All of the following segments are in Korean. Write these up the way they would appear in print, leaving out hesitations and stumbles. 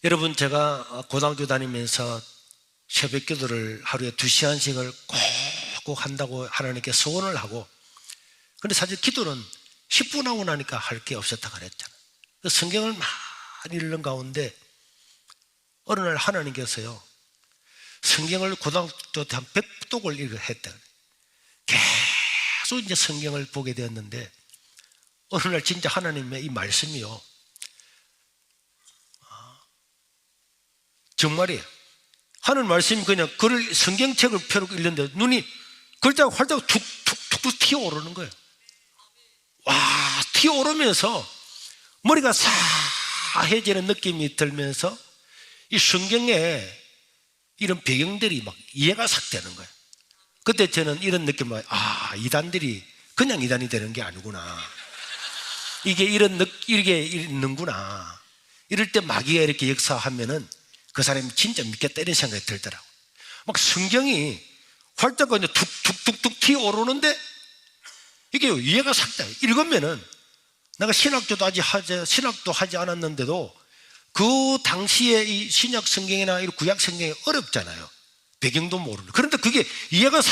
여러분, 제가 고등학교 다니면서 새벽 기도를 하루에 2시간씩을 꼭 한다고 하나님께 소원을 하고, 근데 사실 기도는 10분 하고 나니까 할 게 없었다 그랬잖아요. 성경을 많이 읽는 가운데 어느 날 하나님께서요, 성경을 고등학교 때 한 100독을 했다. 계속 이제 성경을 보게 되었는데, 어느 날 진짜 하나님의 이 말씀이요, 정말이에요. 하는 말씀이 그냥 글을, 성경책을 펴놓고 읽는데 눈이 글자가 활짝 툭툭툭 튀어오르는 거예요. 와, 튀어오르면서 머리가 사해지는 느낌이 들면서 이 성경에 이런 배경들이 막 이해가 싹 되는 거예요. 그때 저는 이런 느낌을, 이단들이 그냥 이단이 되는 게 아니구나. 이게 이렇게 있는구나. 이럴 때 마귀가 이렇게 역사하면은 그 사람이 진짜 믿겠다 이런 생각이 들더라고요. 막 성경이 활짝 그냥 툭툭툭툭 튀어오르는데 이게 이해가 싹 돼요. 읽으면은 내가 신학도 하지 않았는데도 그 당시에 이 신약 성경이나 이 구약 성경이 어렵잖아요. 배경도 모르는. 그런데 그게 이해가 싹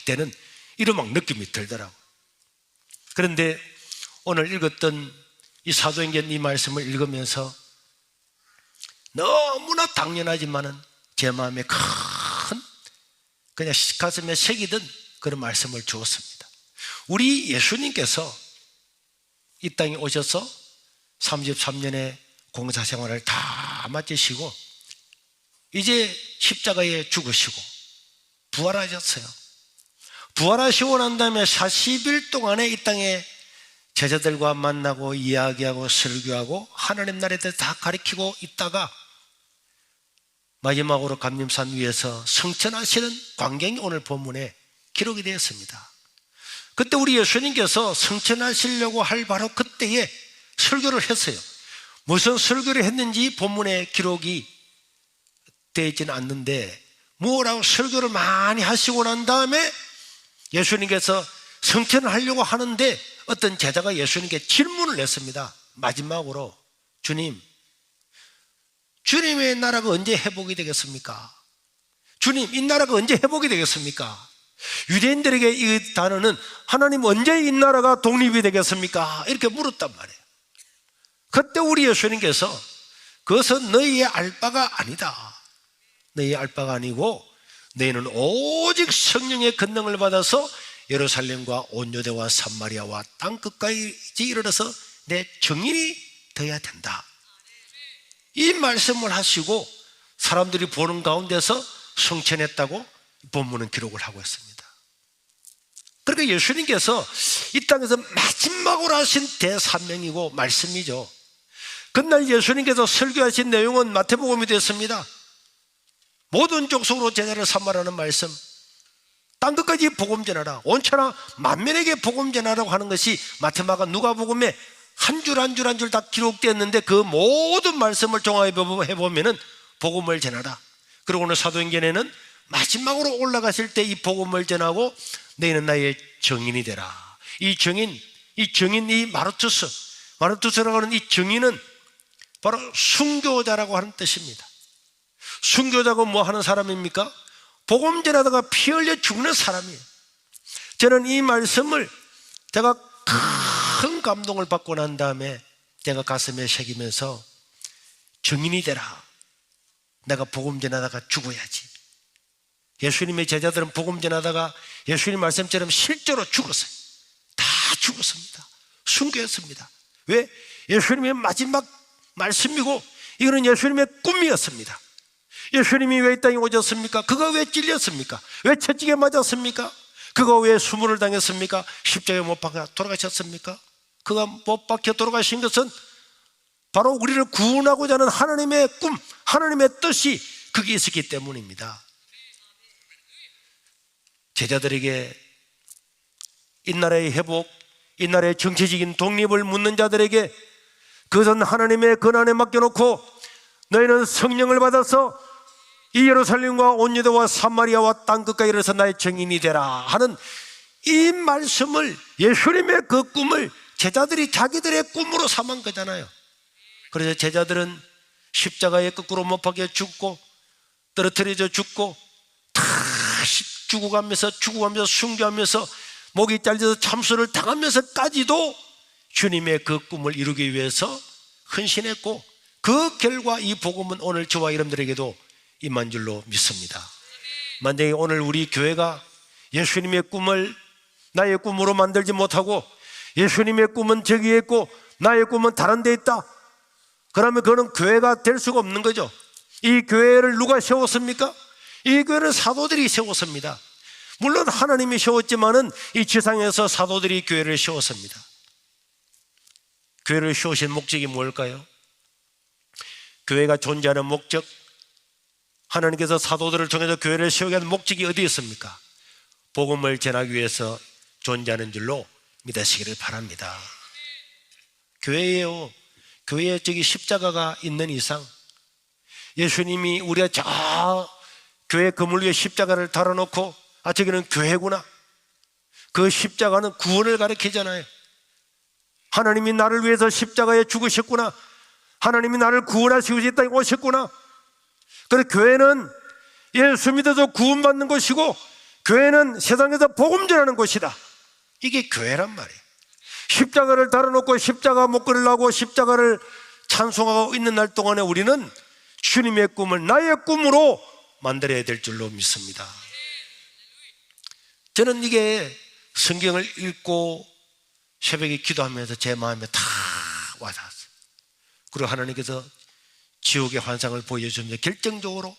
되는 이런 막 느낌이 들더라고요. 그런데 오늘 읽었던 이 사도행전 이 말씀을 읽으면서 너무나 당연하지만은 제 마음에 큰 그냥 가슴에 새기던 그런 말씀을 주었습니다. 우리 예수님께서 이 땅에 오셔서 33년의 공사생활을 다 마치시고 이제 십자가에 죽으시고 부활하셨어요. 부활하시고 난 다음에 40일 동안에 이 땅에 제자들과 만나고 이야기하고 설교하고 하나님 나라에 대해서 다 가르치고 있다가 마지막으로 감림산 위에서 성천하시는 광경이 오늘 본문에 기록이 되었습니다. 그때 우리 예수님께서 성천하시려고 할 바로 그때에 설교를 했어요. 무슨 설교를 했는지 본문에 기록이 되어 있지는 않는데, 뭐라고 설교를 많이 하시고 난 다음에 예수님께서 성천을 하려고 하는데 어떤 제자가 예수님께 질문을 냈습니다. 마지막으로, 주님의 나라가 언제 회복이 되겠습니까? 주님, 이 나라가 언제 회복이 되겠습니까? 유대인들에게 이 단어는 하나님 언제 이 나라가 독립이 되겠습니까? 이렇게 물었단 말이에요. 그때 우리 예수님께서 그것은 너희의 알 바가 아니다. 너희의 알 바가 아니고 너희는 오직 성령의 권능을 받아서 예루살렘과 온 유대와 사마리아와 땅 끝까지 이르러서 내 증인이 되어야 된다. 이 말씀을 하시고 사람들이 보는 가운데서 성천했다고 본문은 기록을 하고 있습니다. 그러니까 예수님께서 이 땅에서 마지막으로 하신 대사명이고 말씀이죠. 그날 예수님께서 설교하신 내용은 마태복음이 되었습니다. 모든 족속으로 제자를 삼으라는 말씀, 땅 끝까지 복음 전하라, 온천하 만민에게 복음 전하라고 하는 것이 마태마가 누가복음에 한 줄 한 줄 한 줄 다 기록되었는데, 그 모든 말씀을 종합해 보면은 복음을 전하라. 그리고 오늘 사도행전에는 마지막으로 올라가실 때 이 복음을 전하고 너희는 나의 증인이 되라. 이 증인, 이 마르투스라고 하는 이 증인은 바로 순교자라고 하는 뜻입니다. 순교자가 뭐 하는 사람입니까? 복음 전하다가 피 흘려 죽는 사람이에요. 저는 이 말씀을 제가 큰 감동을 받고 난 다음에 제가 가슴에 새기면서 증인이 되라. 내가 복음 전하다가 죽어야지. 예수님의 제자들은 복음 전하다가 예수님 말씀처럼 실제로 죽었어요. 다 죽었습니다. 순교했습니다. 왜? 예수님의 마지막 말씀이고 이거는 예수님의 꿈이었습니다. 예수님이 왜 이 땅에 오셨습니까? 그가 왜 찔렸습니까? 왜 채찍에 맞았습니까? 그가 왜 수모를 당했습니까? 십자가에 못 박혀 돌아가셨습니까? 그가 못 박혀 돌아가신 것은 바로 우리를 구원하고자 하는 하나님의 꿈, 하나님의 뜻이 그게 있었기 때문입니다. 제자들에게 이 나라의 회복, 이 나라의 정치적인 독립을 묻는 자들에게 그것은 하나님의 권한에 맡겨놓고 너희는 성령을 받아서 이 예루살렘과 온 유대와 사마리아와 땅 끝까지 이르러서 나의 증인이 되라 하는 이 말씀을, 예수님의 그 꿈을 제자들이 자기들의 꿈으로 삼은 거잖아요. 그래서 제자들은 십자가에 거꾸로 못 박혀 죽고 떨어뜨려져 죽고 다 죽어가면서 순교하면서 목이 잘려서 참수를 당하면서까지도 주님의 그 꿈을 이루기 위해서 헌신했고, 그 결과 이 복음은 오늘 저와 여러분들에게도 임한 줄로 믿습니다. 만약에 오늘 우리 교회가 예수님의 꿈을 나의 꿈으로 만들지 못하고 예수님의 꿈은 저기에 있고 나의 꿈은 다른 데 있다, 그러면 그거는 교회가 될 수가 없는 거죠. 이 교회를 누가 세웠습니까? 이 교회는 사도들이 세웠습니다. 물론 하나님이 세웠지만은 이 지상에서 사도들이 교회를 세웠습니다. 교회를 세우신 목적이 뭘까요? 교회가 존재하는 목적, 하나님께서 사도들을 통해서 교회를 세우게 하는 목적이 어디에 있습니까? 복음을 전하기 위해서 존재하는 줄로 믿으시기를 바랍니다. 교회예요. 교회에 저기 십자가가 있는 이상, 예수님이 우리가 저 교회 건물 위에 십자가를 달아놓고 저기는 교회구나, 그 십자가는 구원을 가리키잖아요. 하나님이 나를 위해서 십자가에 죽으셨구나, 하나님이 나를 구원하시기 위해서 이 땅에 오셨구나. 그래서 교회는 예수 믿어서 구원받는 것이고, 교회는 세상에서 복음 전하는 곳이다. 이게 교회란 말이에요. 십자가를 달아놓고 십자가 목걸이를 하고 십자가를 찬송하고 있는 날 동안에 우리는 주님의 꿈을 나의 꿈으로 만들어야 될 줄로 믿습니다. 저는 이게 성경을 읽고 새벽에 기도하면서 제 마음에 다 와닿았어요. 그리고 하나님께서 지옥의 환상을 보여주면서 결정적으로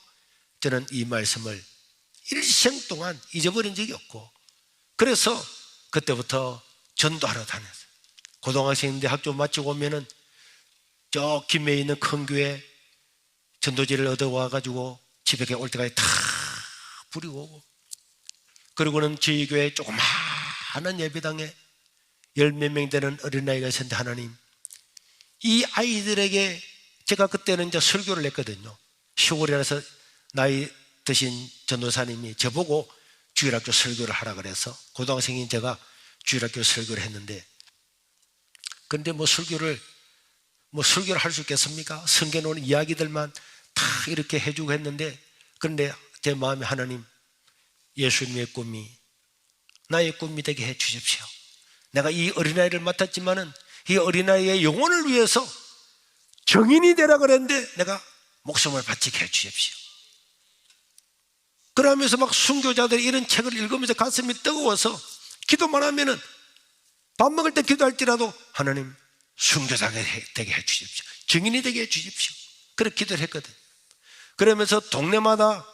저는 이 말씀을 일생 동안 잊어버린 적이 없고, 그래서 그때부터 전도하러 다녔어요. 고등학생인데 학교 마치고 오면은 저 김해에 있는 큰 교회 전도지를 얻어와가지고 집에 올 때까지 다 부리고 오고, 그리고는 저희 교회 조그마한 예배당에 10몇 명 되는 어린아이가 있었는데, 하나님, 이 아이들에게 제가 그때는 이제 설교를 했거든요. 시골이라서 나이 드신 전도사님이 저보고 주일학교 설교를 하라 그래서 고등학생인 제가 주일학교 설교를 했는데, 그런데 설교를 할 수 있겠습니까? 성경에 나오는 이야기들만 다 이렇게 해주고 했는데, 그런데 제 마음에 하나님, 예수님의 꿈이 나의 꿈이 되게 해 주십시오. 내가 이 어린아이를 맡았지만은 이 어린아이의 영혼을 위해서 정인이 되라 그랬는데 내가 목숨을 바치게 해 주십시오. 그러면서 막 순교자들이 이런 책을 읽으면서 가슴이 뜨거워서 기도만 하면은 밥 먹을 때 기도할지라도 하나님 순교자가 되게 해 주십시오, 정인이 되게 해 주십시오, 그렇게 기도를 했거든. 그러면서 동네마다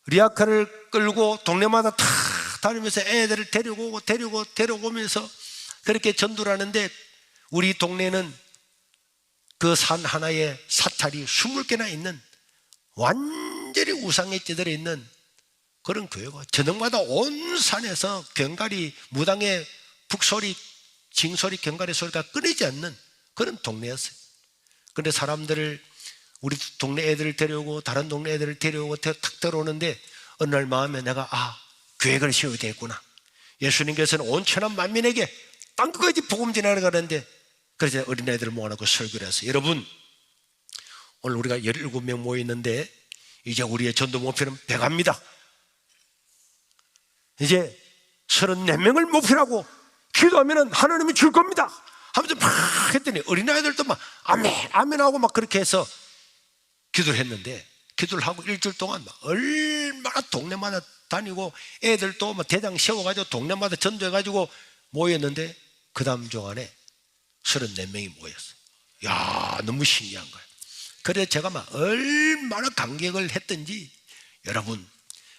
리아카를 끌고 동네마다 다 다니면서 애들을 데리고 오면서 그렇게 전도를 하는데, 우리 동네는 그 산 하나에 사찰이 20개나 있는 완전히 우상에 찌들어 있는 그런 교회고, 저녁마다 온 산에서 경가리, 무당의 북소리, 징소리, 경가리 소리가 끊이지 않는 그런 동네였어요. 그런데 사람들을, 우리 동네 애들을 데려오고 다른 동네 애들을 데려오고 탁 들어오는데, 어느 날 마음에 내가 계획을 세워야 되겠구나. 예수님께서는 온 천한 만민에게 땅끝까지 복음 전하러 가는데, 그래서 어린아이들을 모아놓고 설교를 했어요. 여러분, 오늘 우리가 17명 모였는데 이제 우리의 전도 목표는 100입니다. 이제 34명을 목표라고 기도하면 하나님이 줄 겁니다 하면서 막 했더니 어린아이들도 막 아멘 아멘 하고 막 그렇게 해서 기도를 했는데, 기도를 하고 일주일 동안 막 얼마나 동네마다 다니고 애들도 막 대장 세워가지고 동네마다 전도해가지고 모였는데, 그 다음 주 안에 34명이 모였어요. 야, 너무 신기한 거예요. 그래서 제가 막 얼마나 감격을 했던지, 여러분,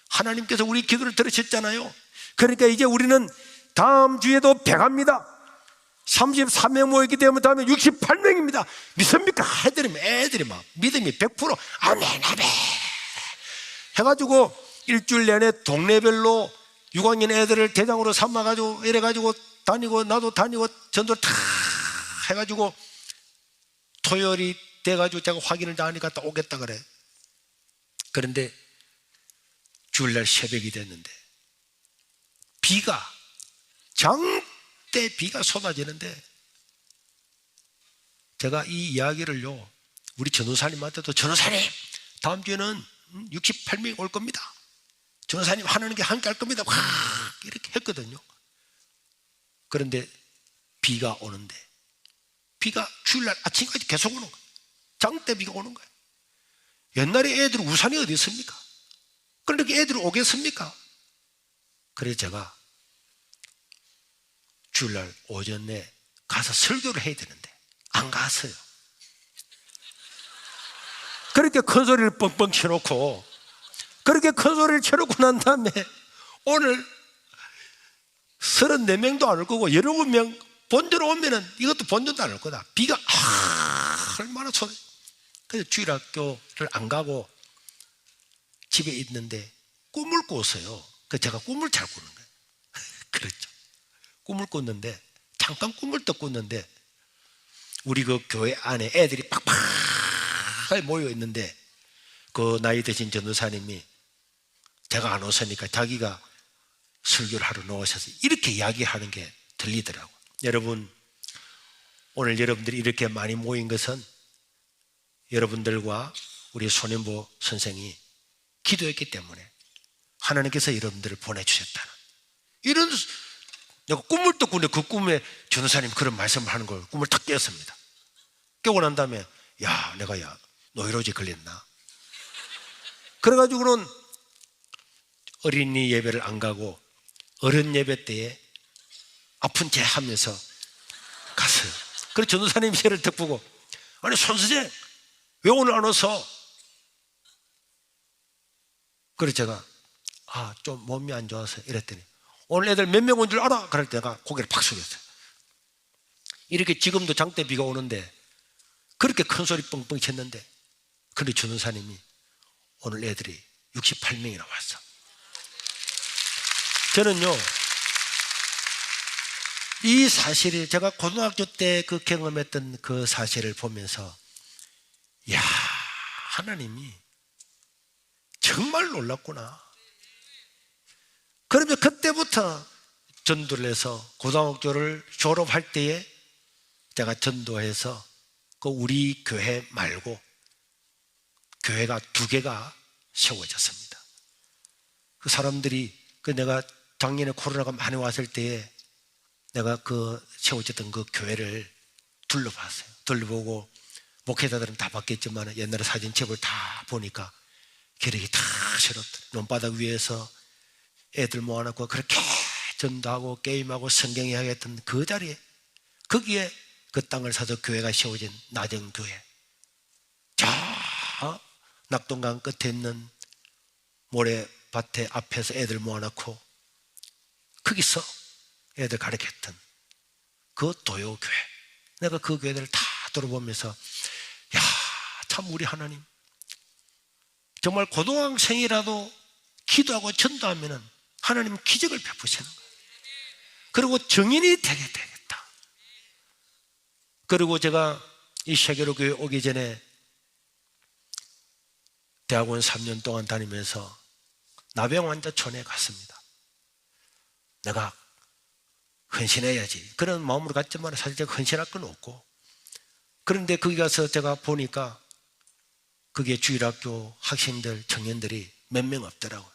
하나님께서 우리 기도를 들으셨잖아요. 그러니까 이제 우리는 다음 주에도 100합니다. 33명 모였기 때문에 다음에 68명입니다. 믿습니까? 애들이 막 믿음이 100% 아멘 아멘 해가지고 일주일 내내 동네별로 6학년 애들을 대장으로 삼아가지고 이래가지고 다니고, 나도 다니고 전도를 다 해가지고 토요일이 돼가지고 제가 확인을 다 하니까 또 오겠다 그래. 그런데 주일날 새벽이 됐는데 장대 비가 쏟아지는데, 제가 이 이야기를요 우리 전도사님한테도 전도사님 다음 주에는 68명이 올 겁니다. 전도사님 하나님께 함께 할 겁니다. 와 이렇게 했거든요. 그런데 비가 오는데 비가 주일날 아침까지 계속 오는 거예요. 장대 비가 오는 거예요. 옛날에 애들 우산이 어디 있습니까? 그런데 애들이 오겠습니까? 그래서 제가 주일날 오전에 가서 설교를 해야 되는데 안 갔어요. 그렇게 큰 소리를 뻥뻥 쳐놓고 그렇게 큰 소리를 쳐놓고 난 다음에 오늘 34명도 안 올 거고 17명 본전 오면은 이것도 본전도 안 올 거다. 비가 얼마나 쏟아. 그래서 주일학교를 안 가고 집에 있는데 꿈을 꿨어요. 그래서 제가 꿈을 잘 꾸는 거예요. 그렇죠. 꿈을 꿨는데 잠깐 꿈을 또 꿨는데 우리 그 교회 안에 애들이 팍팍 모여 있는데 그 나이 드신 전도사님이 제가 안 오서니까 자기가 설교를 하러 나오셔서 이렇게 이야기하는 게 들리더라고요. 여러분, 오늘 여러분들이 이렇게 많이 모인 것은 여러분들과 우리 손현보 선생이 기도했기 때문에 하나님께서 여러분들을 보내주셨다는 이런, 내가 꿈을 또 꾸는데 그 꿈에 전도사님이 그런 말씀을 하는 걸 꿈을 탁 깼습니다. 깨고 난 다음에 내가 노이로제 걸렸나? 그래가지고는 어린이 예배를 안 가고 어른 예배 때에 아픈 체 하면서 갔어요. 그래서 전도사님이 저를 딱 보고 아니 손수재 왜 오늘 안 와서? 그래서 제가 좀 몸이 안 좋아서 이랬더니 오늘 애들 몇 명 온 줄 알아? 그럴 때 내가 고개를 팍 숙였어요. 이렇게 지금도 장대 비가 오는데 그렇게 큰 소리 뻥뻥 쳤는데 근데 전도사님이 오늘 애들이 68명이나 왔어. 저는요 이 사실이 제가 고등학교 때 그 경험했던 그 사실을 보면서 하나님이 정말 놀랐구나. 그러면 그때부터 전도를 해서 고등학교를 졸업할 때에 제가 전도해서 그 우리 교회 말고 교회가 2개가 세워졌습니다. 그 사람들이 내가 작년에 코로나가 많이 왔을 때에 내가 세워졌던 그 교회를 둘러봤어요. 둘러보고 목회자들은 다 봤겠지만 옛날에 사진첩을 다 보니까 기력이 다 실었더라. 논바닥 위에서 애들 모아놓고 그렇게 전도하고 게임하고 성경 이야기했던 그 자리에 거기에 그 땅을 사서 교회가 세워진 나정교회, 저 낙동강 끝에 있는 모래밭에 앞에서 애들 모아놓고 거기서 애들 가르쳤던 그 도요교회, 내가 그 교회들을 다 돌아보면서 참 우리 하나님 정말 고등학생이라도 기도하고 전도하면 하나님 기적을 베푸시는 거예요. 그리고 증인이 되게 되겠다. 그리고 제가 이 세계로 교회 오기 전에 대학원 3년 동안 다니면서 나병환자촌에 갔습니다. 내가 헌신해야지 그런 마음으로 갔지만 사실 제가 헌신할 건 없고, 그런데 거기 가서 제가 보니까 거기에 주일학교 학생들, 청년들이 몇 명 없더라고요.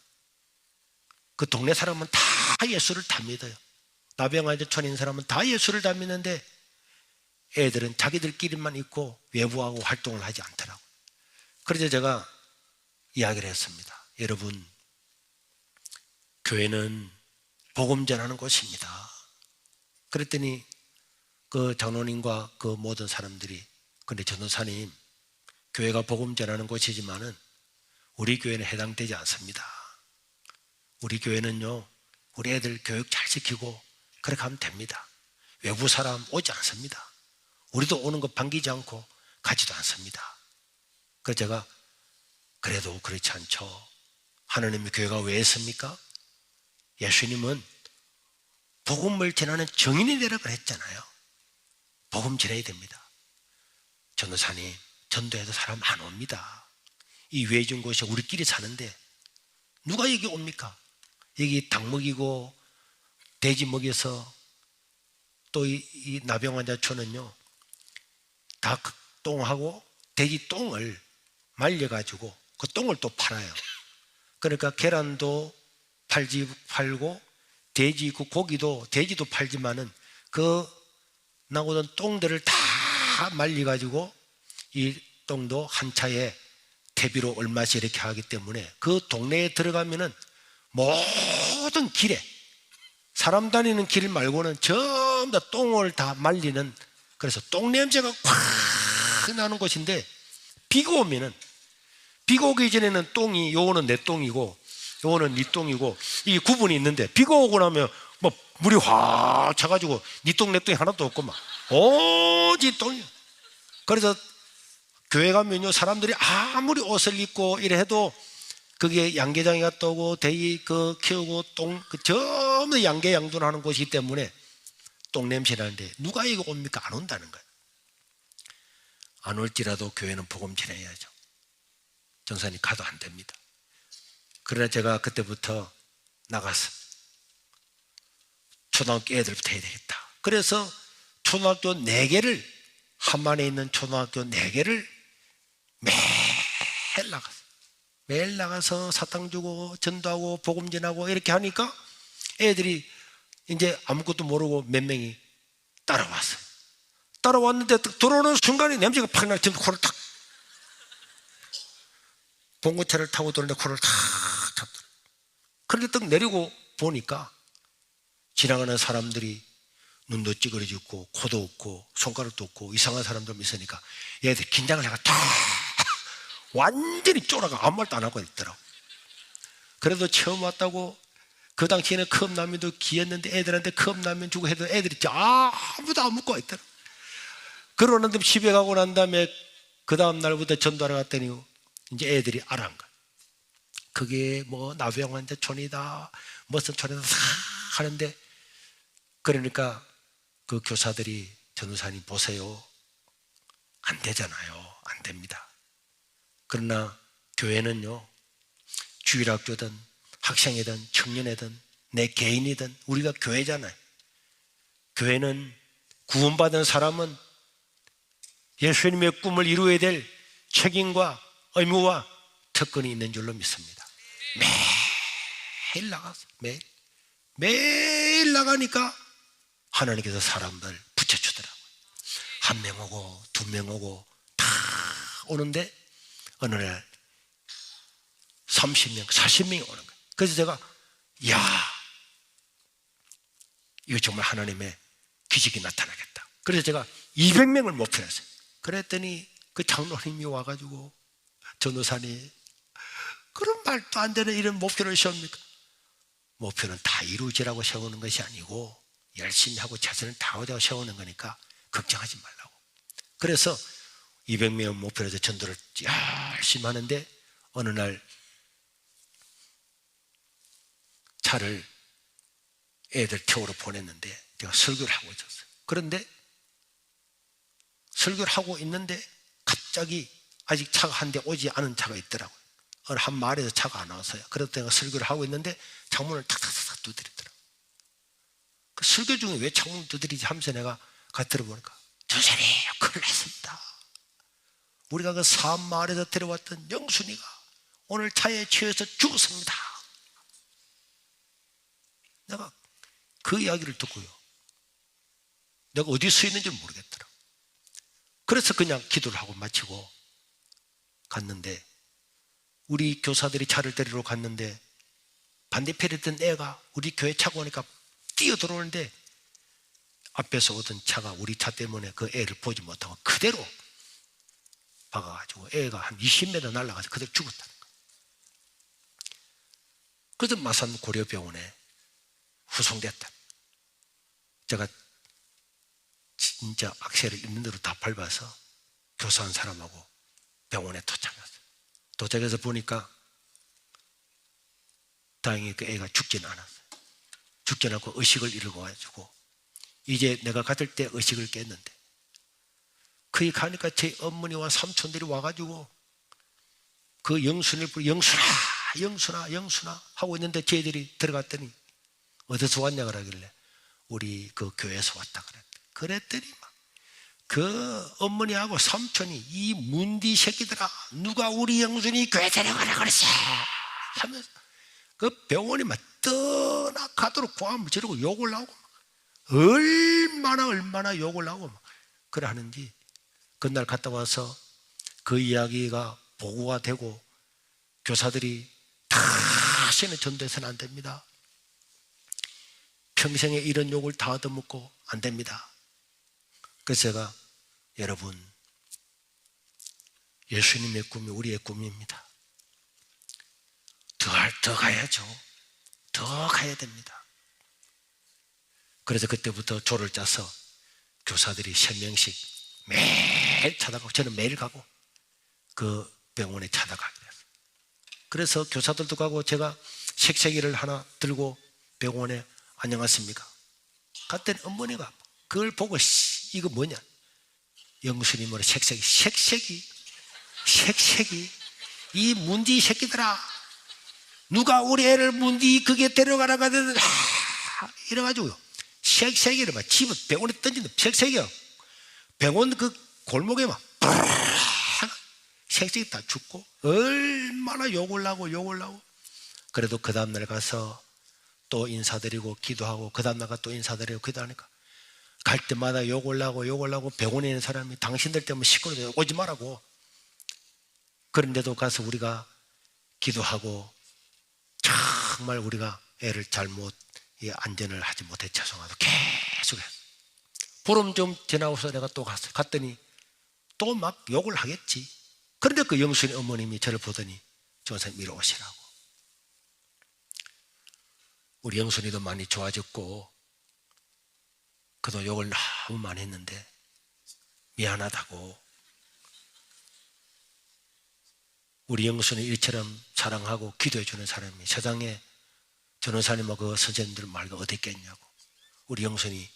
그 동네 사람은 다 예수를 다 믿어요. 나병환자촌에 있는 사람은 다 예수를 다 믿는데 애들은 자기들끼리만 있고 외부하고 활동을 하지 않더라고요. 그래서 제가 이야기를 했습니다. 여러분, 교회는 복음 전하는 곳입니다. 그랬더니 그 장로님과 그 모든 사람들이, 근데 전도사님, 교회가 복음 전하는 곳이지만은 우리 교회는 해당되지 않습니다. 우리 교회는요, 우리 애들 교육 잘 시키고 그렇게 하면 됩니다. 외부 사람 오지 않습니다. 우리도 오는 거 반기지 않고 가지도 않습니다. 그래서 제가 그래도 그렇지 않죠. 하나님의 교회가 왜 했습니까? 예수님은 복음을 전하는 증인이 되라고 그랬잖아요. 복음 전해야 됩니다. 전도사님, 전도해도 사람 안 옵니다. 이 외진 곳에 우리끼리 사는데 누가 여기 옵니까? 여기 닭 먹이고 돼지 먹여서, 또 이 나병환자촌은요 닭똥하고 돼지 똥을 말려가지고 그 똥을 또 팔아요. 그러니까 계란도 팔고 돼지 그 고기도 돼지도 팔지만은 그 나오던 똥들을 다 말려가지고 이 똥도 한 차에 퇴비로 얼마씩 이렇게 하기 때문에 그 동네에 들어가면은 모든 길에 사람 다니는 길 말고는 전부 다 똥을 다 말리는, 그래서 똥 냄새가 확 나는 곳인데 비가 오면은, 비가 오기 전에는 똥이 요거는 내 똥이고 요거는 네 똥이고 이게 구분이 있는데 비가 오고 나면 뭐 물이 확 차가지고 네 똥 내 똥이 하나도 없고 막 오직 똥이. 그래서 교회 가면요 사람들이 아무리 옷을 입고 이래 해도 그게 양계장이 갔다 오고 돼지 그 키우고 똥 그 전부 다 양계 양존하는 곳이기 때문에 똥 냄새 나는데 누가 이거 옵니까? 안 온다는 거예요. 안 올지라도 교회는 복음 전해야죠. 전사님 가도 안 됩니다. 그러나 제가 그때부터 나가서 초등학교 애들부터 해야 되겠다. 그래서 초등학교 4개를, 한만에 있는 초등학교 4개를 매일 나가서 사탕 주고 전도하고 복음 전하고 이렇게 하니까 애들이 이제 아무것도 모르고 몇 명이 따라왔어요. 따라왔는데 들어오는 순간에 냄새가 팍 나서 코를 탁, 봉고차를 타고 들어오는데 코를 탁 잡더라고요. 그런데 딱 내리고 보니까 지나가는 사람들이 눈도 찌그러지고 코도 없고 손가락도 없고 이상한 사람들 있으니까 얘들 긴장을 해가 다 완전히 쫄아가 아무 말도 안 하고 있더라고. 그래도 처음 왔다고 그 당시에는 컵라면도 귀했는데 애들한테 컵라면 주고 해도 애들이 아무도 안 먹고 있더라고. 그러는데 집에 가고 난 다음에 그 다음 날부터 전도하러 갔더니 이제 애들이 알아한 거야. 그게 뭐 나병환자촌이다 무슨 촌이다 하는데, 그러니까 그 교사들이 전도사님 보세요, 안 되잖아요. 안 됩니다. 그러나 교회는요 주일학교든 학생이든 청년이든 내 개인이든 우리가 교회잖아요. 교회는 구원받은 사람은 예수님의 꿈을 이루어야 될 책임과 의무와 특권이 있는 줄로 믿습니다. 매일 나가서 매일 나가니까 하나님께서 사람들 붙여주더라고요. 1명 오고 2명 오고 다 오는데 어느 날 30명 40명이 오는 거예요. 그래서 제가 이거 정말 하나님의 기적이 나타나겠다. 그래서 제가 200명을 목표했어요. 그랬더니 그 장로님이 와가지고 전도사님 그런 말도 안 되는 이런 목표를 세웁니까? 목표는 다 이루어지라고 세우는 것이 아니고 열심히 하고 최선을 다하자고 세우는 거니까 걱정하지 말라고. 그래서 200명 목표로 해서 전도를 열심히 하는데 어느 날 차를 애들 태우러 보냈는데 제가 설교를 하고 있었어요. 그런데 설교를 하고 있는데 갑자기 아직 차가 한 대 오지 않은 차가 있더라고요. 어느 한 마을에서 차가 안 왔어요. 그래서 내가 설교를 하고 있는데 창문을 탁탁탁 두드리더라고요. 그 설교 중에 왜 창문을 두드리지 하면서 내가 가서 들어보니까 전사님 큰일 났습니다. 우리가 그 사암 마을에서 데려왔던 영순이가 오늘 차에 취해서 죽었습니다. 내가 그 이야기를 듣고요, 내가 어디 서 있는지 모르겠더라고요. 그래서 그냥 기도를 하고 마치고 갔는데 우리 교사들이 차를 데리러 갔는데 반대편에 있던 애가 우리 교회 차고 오니까 뛰어 들어오는데 앞에서 오던 차가 우리 차 때문에 그 애를 보지 못하고 그대로 박아가지고 애가 한 20m 날아가서 그대로 죽었다는 거예요. 그래서 마산 고려병원에 후송됐다. 제가 진짜 악셀을 있는 대로 다 밟아서 교사한 사람하고 병원에 도착했어요. 도착해서 보니까 다행히 그 애가 죽지는 않았어요. 죽지 않고 의식을 잃어가지고 이제 내가 갔을 때 의식을 깼는데 거기 가니까 제 어머니와 삼촌들이 와가지고 그 영순을 부르고 영순아 하고 있는데 저희들이 들어갔더니 어디서 왔냐 그러길래 우리 그 교회에서 왔다 그랬더니 막 그 어머니하고 삼촌이 이 문디 새끼들아, 누가 우리 영순이 교회 데려가라 그랬어 하면서 그 병원에 막 떠나가도록 고함을 지르고 욕을 하고 얼마나 욕을 하고 그래 하는지, 그날 갔다 와서 그 이야기가 보고가 되고 교사들이 다시는 전도해서는 안 됩니다. 평생에 이런 욕을 다 얻어먹고 안 됩니다. 그래서 제가, 여러분, 예수님의 꿈이 우리의 꿈입니다. 더 가야죠. 더 가야 됩니다. 그래서 그때부터 조를 짜서 교사들이 3명씩 매일 찾아가고, 저는 매일 가고 그 병원에 찾아가게 됐어요. 그래서 교사들도 가고 제가 색색이를 하나 들고 병원에 안녕하십니까? 갔더니 어머니가 그걸 보고 이거 뭐냐? 영순이 뭐래? 색색이 이 문디 새끼들아, 누가 우리 애를 문디 그게 데려가라고 하더니 이래가지고요, 색색이를 막 집어 병원에 던진다. 색색이요, 병원 그 골목에 막 색색이 다 죽고 얼마나 욕을 하고. 그래도 그 다음날 가서 또 인사드리고 기도하고, 그 다음날 가서 또 인사드리고 기도하니까 갈 때마다 욕을 하고 병원에 있는 사람이 당신들 때문에 시끄러워서 오지 말라고. 그런데도 가서 우리가 기도하고 정말 우리가 애를 잘못 안전을 하지 못해 죄송하다 계속해서 보름 좀 지나고서 내가 또 갔더니 또 막 욕을 하겠지. 그런데 그 영순이 어머님이 저를 보더니 전사님 이리 오시라고. 우리 영순이도 많이 좋아졌고 그도 욕을 너무 많이 했는데 미안하다고, 우리 영순이 이처럼 사랑하고 기도해 주는 사람이 세상에 전호사님하고 그 선생님들 말고 어디 있겠냐고. 우리 영순이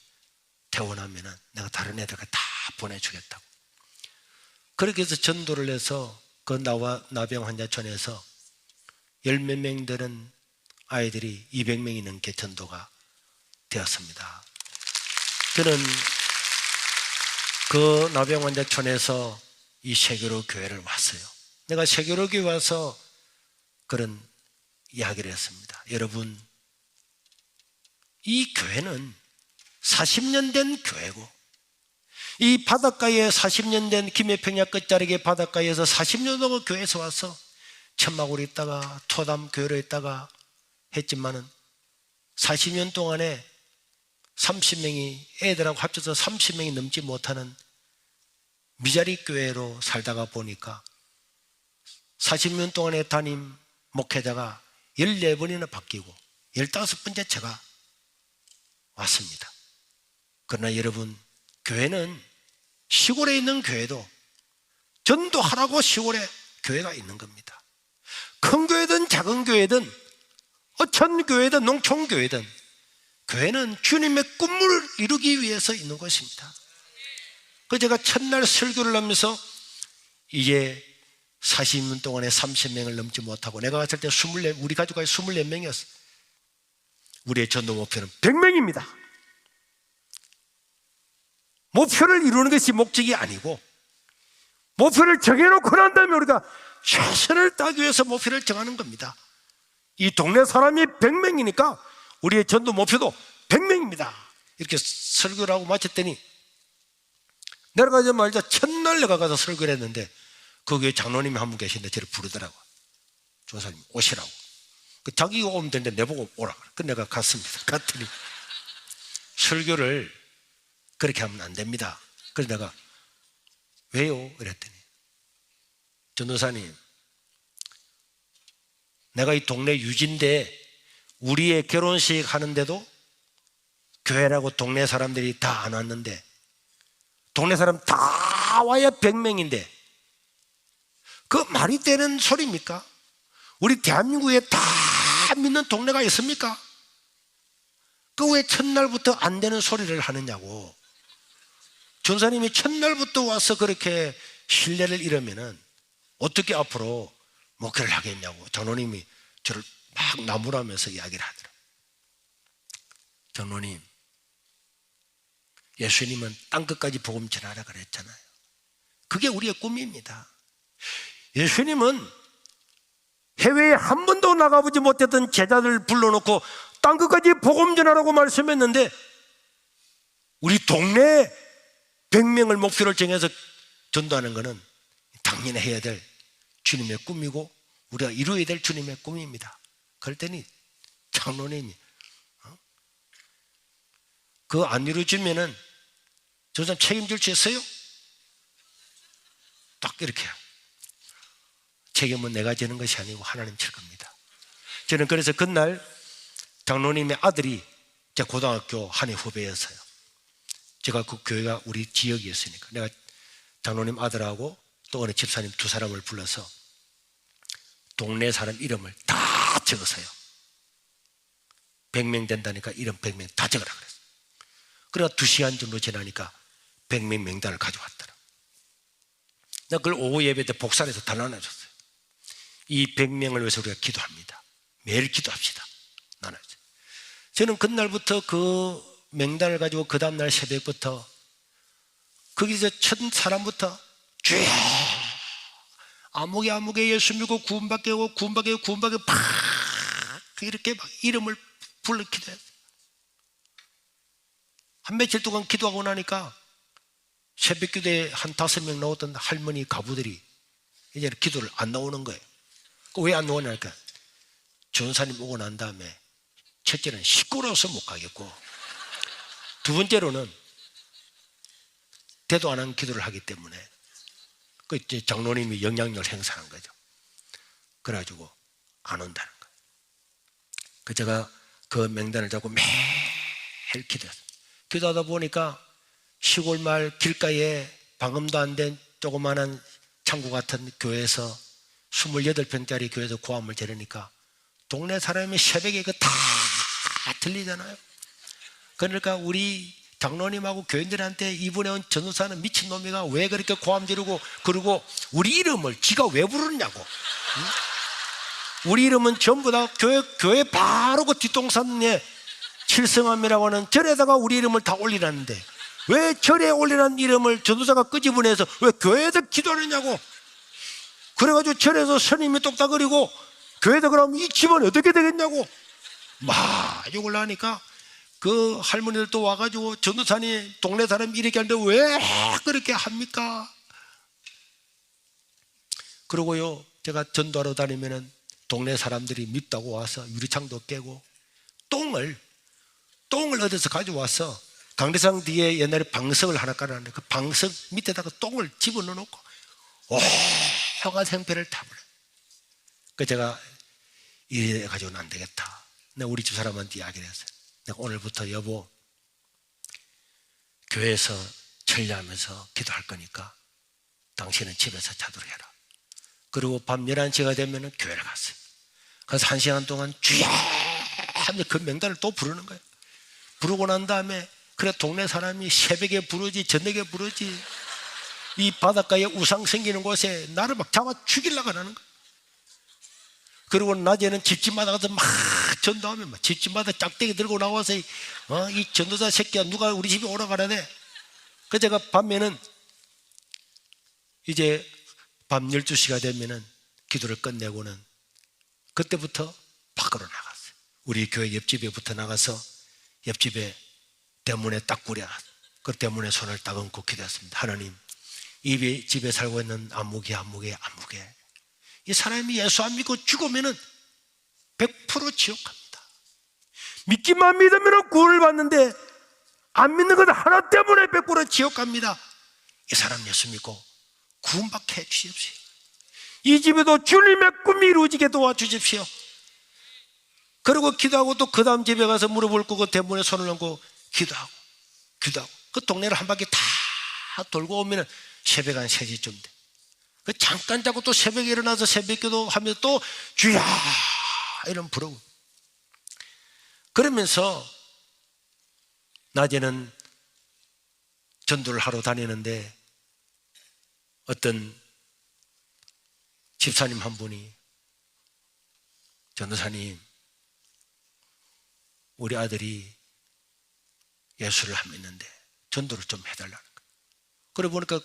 퇴원하면 내가 다른 애들과 다 보내주겠다고. 그렇게 해서 전도를 해서 그 나병 환자촌에서 10몇 명 되는 아이들이 200명이 넘게 전도가 되었습니다. 저는 그 나병 환자촌에서 이 세교로 교회를 왔어요. 내가 세교로 교회 와서 그런 이야기를 했습니다. 여러분, 이 교회는 40년 된 교회고, 이 바닷가에 40년 된 김해평야 끝자락의 바닷가에서 40년 동안 교회에서 와서 천막으로 있다가 토담 교회로 있다가 했지만은 40년 동안에 30명이 애들하고 합쳐서 30명이 넘지 못하는 미자리 교회로 살다가 보니까 40년 동안의 담임 목회자가 14번이나 바뀌고 15번째 제가 왔습니다. 그러나 여러분, 교회는 시골에 있는 교회도 전도하라고 시골에 교회가 있는 겁니다. 큰 교회든 작은 교회든 어촌 교회든 농촌 교회든 교회는 주님의 꿈을 이루기 위해서 있는 것입니다. 그래서 제가 첫날 설교를 하면서 이제 40년 동안에 30명을 넘지 못하고, 내가 갔을 때 우리 가족이 24명이었어요. 우리의 전도 목표는 100명입니다. 목표를 이루는 것이 목적이 아니고, 목표를 정해놓고 난 다음에 우리가 최선을 다하기 위해서 목표를 정하는 겁니다. 이 동네 사람이 100명이니까 우리의 전도 목표도 100명입니다. 이렇게 설교를 하고 마쳤더니 내려가자마자 첫날 내가 가서 설교를 했는데 거기에 장로님이 한 분 계신데 저를 부르더라고. 조사님 오시라고. 자기가 오면 되는데 내보고 오라고. 그래서 내가 갔습니다. 갔더니 설교를 그렇게 하면 안 됩니다. 그래서 내가 왜요? 이랬더니, 전도사님, 내가 이 동네 유지인데 우리의 결혼식 하는데도 교회라고 동네 사람들이 다 안 왔는데, 동네 사람 다 와야 100명인데 그 말이 되는 소리입니까? 우리 대한민국에 다 믿는 동네가 있습니까? 그 왜 첫날부터 안 되는 소리를 하느냐고. 전사님이 첫날부터 와서 그렇게 신뢰를 잃으면은 어떻게 앞으로 목회를 하겠냐고 장로님이 저를 막 나무라면서 이야기를 하더라고요. 장로님, 예수님은 땅끝까지 복음 전하라 그랬잖아요. 그게 우리의 꿈입니다. 예수님은 해외에 한 번도 나가보지 못했던 제자들 불러놓고 땅끝까지 복음 전하라고 말씀했는데, 우리 동네 100명을 목표를 정해서 전도하는 것은 당연히 해야 될 주님의 꿈이고 우리가 이루어야 될 주님의 꿈입니다. 그럴 때니 장로님이 그거 안 이루어지면은 저 사람 책임질 수 있어요? 딱 이렇게 책임은 내가 지는 것이 아니고 하나님 질 겁니다. 저는 그래서 그날 장로님의 아들이 제 고등학교 한 해 후배였어요. 제가 그 교회가 우리 지역이었으니까 내가 장로님 아들하고 또 어느 집사님 두 사람을 불러서 동네 사람 이름을 다 적었어요. 100명 된다니까 이름 100명 다 적으라 그랬어요. 그래가 2시간 정도 지나니까 100명 명단을 가져왔더라. 내가 그걸 오후 예배 때 복사해서 다 나눠줬어요. 이 100명을 위해서 우리가 기도합니다. 매일 기도합시다. 나눠줬어요. 저는 그날부터 그 명단을 가지고 그 다음날 새벽부터 거기서 첫 사람부터 주여 아무개 예수 믿고 구원받게 하고 구원받게 팍 이렇게 막 이름을 불러 기도했어요. 한 며칠 동안 기도하고 나니까 새벽 기도에 한 5명 나왔던 할머니 가부들이 이제 기도를 안 나오는 거예요. 왜 안 나오냐니까 전사님 오고 난 다음에 첫째는 시끄러워서 못 가겠고 두 번째로는 대도 안 한 기도를 하기 때문에 그 이제 장로님이 영향력을 행사한 거죠. 그래가지고 안 온다는 거예요. 그 제가 그 명단을 잡고 매일 기도했어요. 기도하다 보니까 시골 마을 길가에 방음도 안 된 조그마한 창고 같은 교회에서 28평짜리 교회에서 고함을 지르니까 동네 사람이 새벽에 이거 다 들리잖아요. 그러니까 우리 장로님하고 교인들한테 이번에 온 전도사는 미친놈이가 왜 그렇게 고함 지르고 그러고 우리 이름을 지가 왜 부르느냐고. 응? 우리 이름은 전부 다 교회 바로 그 뒷동산에 칠성암이라고 하는 절에다가 우리 이름을 다 올리라는데 왜 절에 올리라는 이름을 전도사가 끄집어내서 왜 교회에서 기도하느냐고. 그래가지고 절에서 스님이 똑딱거리고 교회에서 그러면 이 집은 어떻게 되겠냐고 막 욕을 하니까 그 할머니들 또 와가지고 전도사님 동네 사람이 이렇게 하는데 왜 그렇게 합니까? 그러고요 제가 전도하러 다니면은 동네 사람들이 밉다고 와서 유리창도 깨고 똥을 어디서 가져와서 강대상 뒤에 옛날에 방석을 하나 깔아놨는데 그 방석 밑에다가 똥을 집어넣어놓고 오가 생패를 타버려. 그 제가 이래 가지고는 안 되겠다. 내가 우리 집 사람한테 이야기를 했어요. 내가 오늘부터 여보 교회에서 천리하면서 기도할 거니까 당신은 집에서 자도록 해라. 그리고 밤 11시가 되면 교회를 갔어요. 그래서 1시간 동안 주여 하면 그 명단을 또 부르는 거예요. 부르고 난 다음에 그래 동네 사람이 새벽에 부르지 저녁에 부르지 이 바닷가에 우상 생기는 곳에 나를 막 잡아 죽이려고 하는 거예요. 그리고 낮에는 집집마다 가서 막 전도하면 막 집집마다 짝대기 들고 나와서 이 전도사 새끼야 누가 우리 집에 오라 가라네. 그 제가 밤에는 이제 밤 12시가 되면은 기도를 끝내고는 그때부터 밖으로 나갔어요. 우리 교회 옆집에 붙어 나가서 옆집에 대문에 딱 꾸려 그 대문에 손을 딱 얹고 기도했습니다. 하나님 이 집에 살고 있는 아무개 이 사람이 예수 안 믿고 죽으면은 100% 지옥 갑니다. 믿기만 믿으면 구원을 받는데 안 믿는 것 하나 때문에 100% 지옥 갑니다. 이 사람 예수 믿고 구원받게 해주십시오. 이 집에도 주님의 꿈이 이루어지게 도와주십시오. 그리고 기도하고 또 그 다음 집에 가서 무릎을 꿇고 대문에 손을 얹고 기도하고 그 동네를 한 바퀴 다 돌고 오면 새벽 한 3시쯤 돼. 그 잠깐 자고 또 새벽에 일어나서 새벽기도 하면서 또 주야 이런 부르고 그러면서 낮에는 전도를 하러 다니는데 어떤 집사님 한 분이 전도사님 우리 아들이 예수를 안 믿는데 전도를 좀 해달라는 거예요. 그래 보니까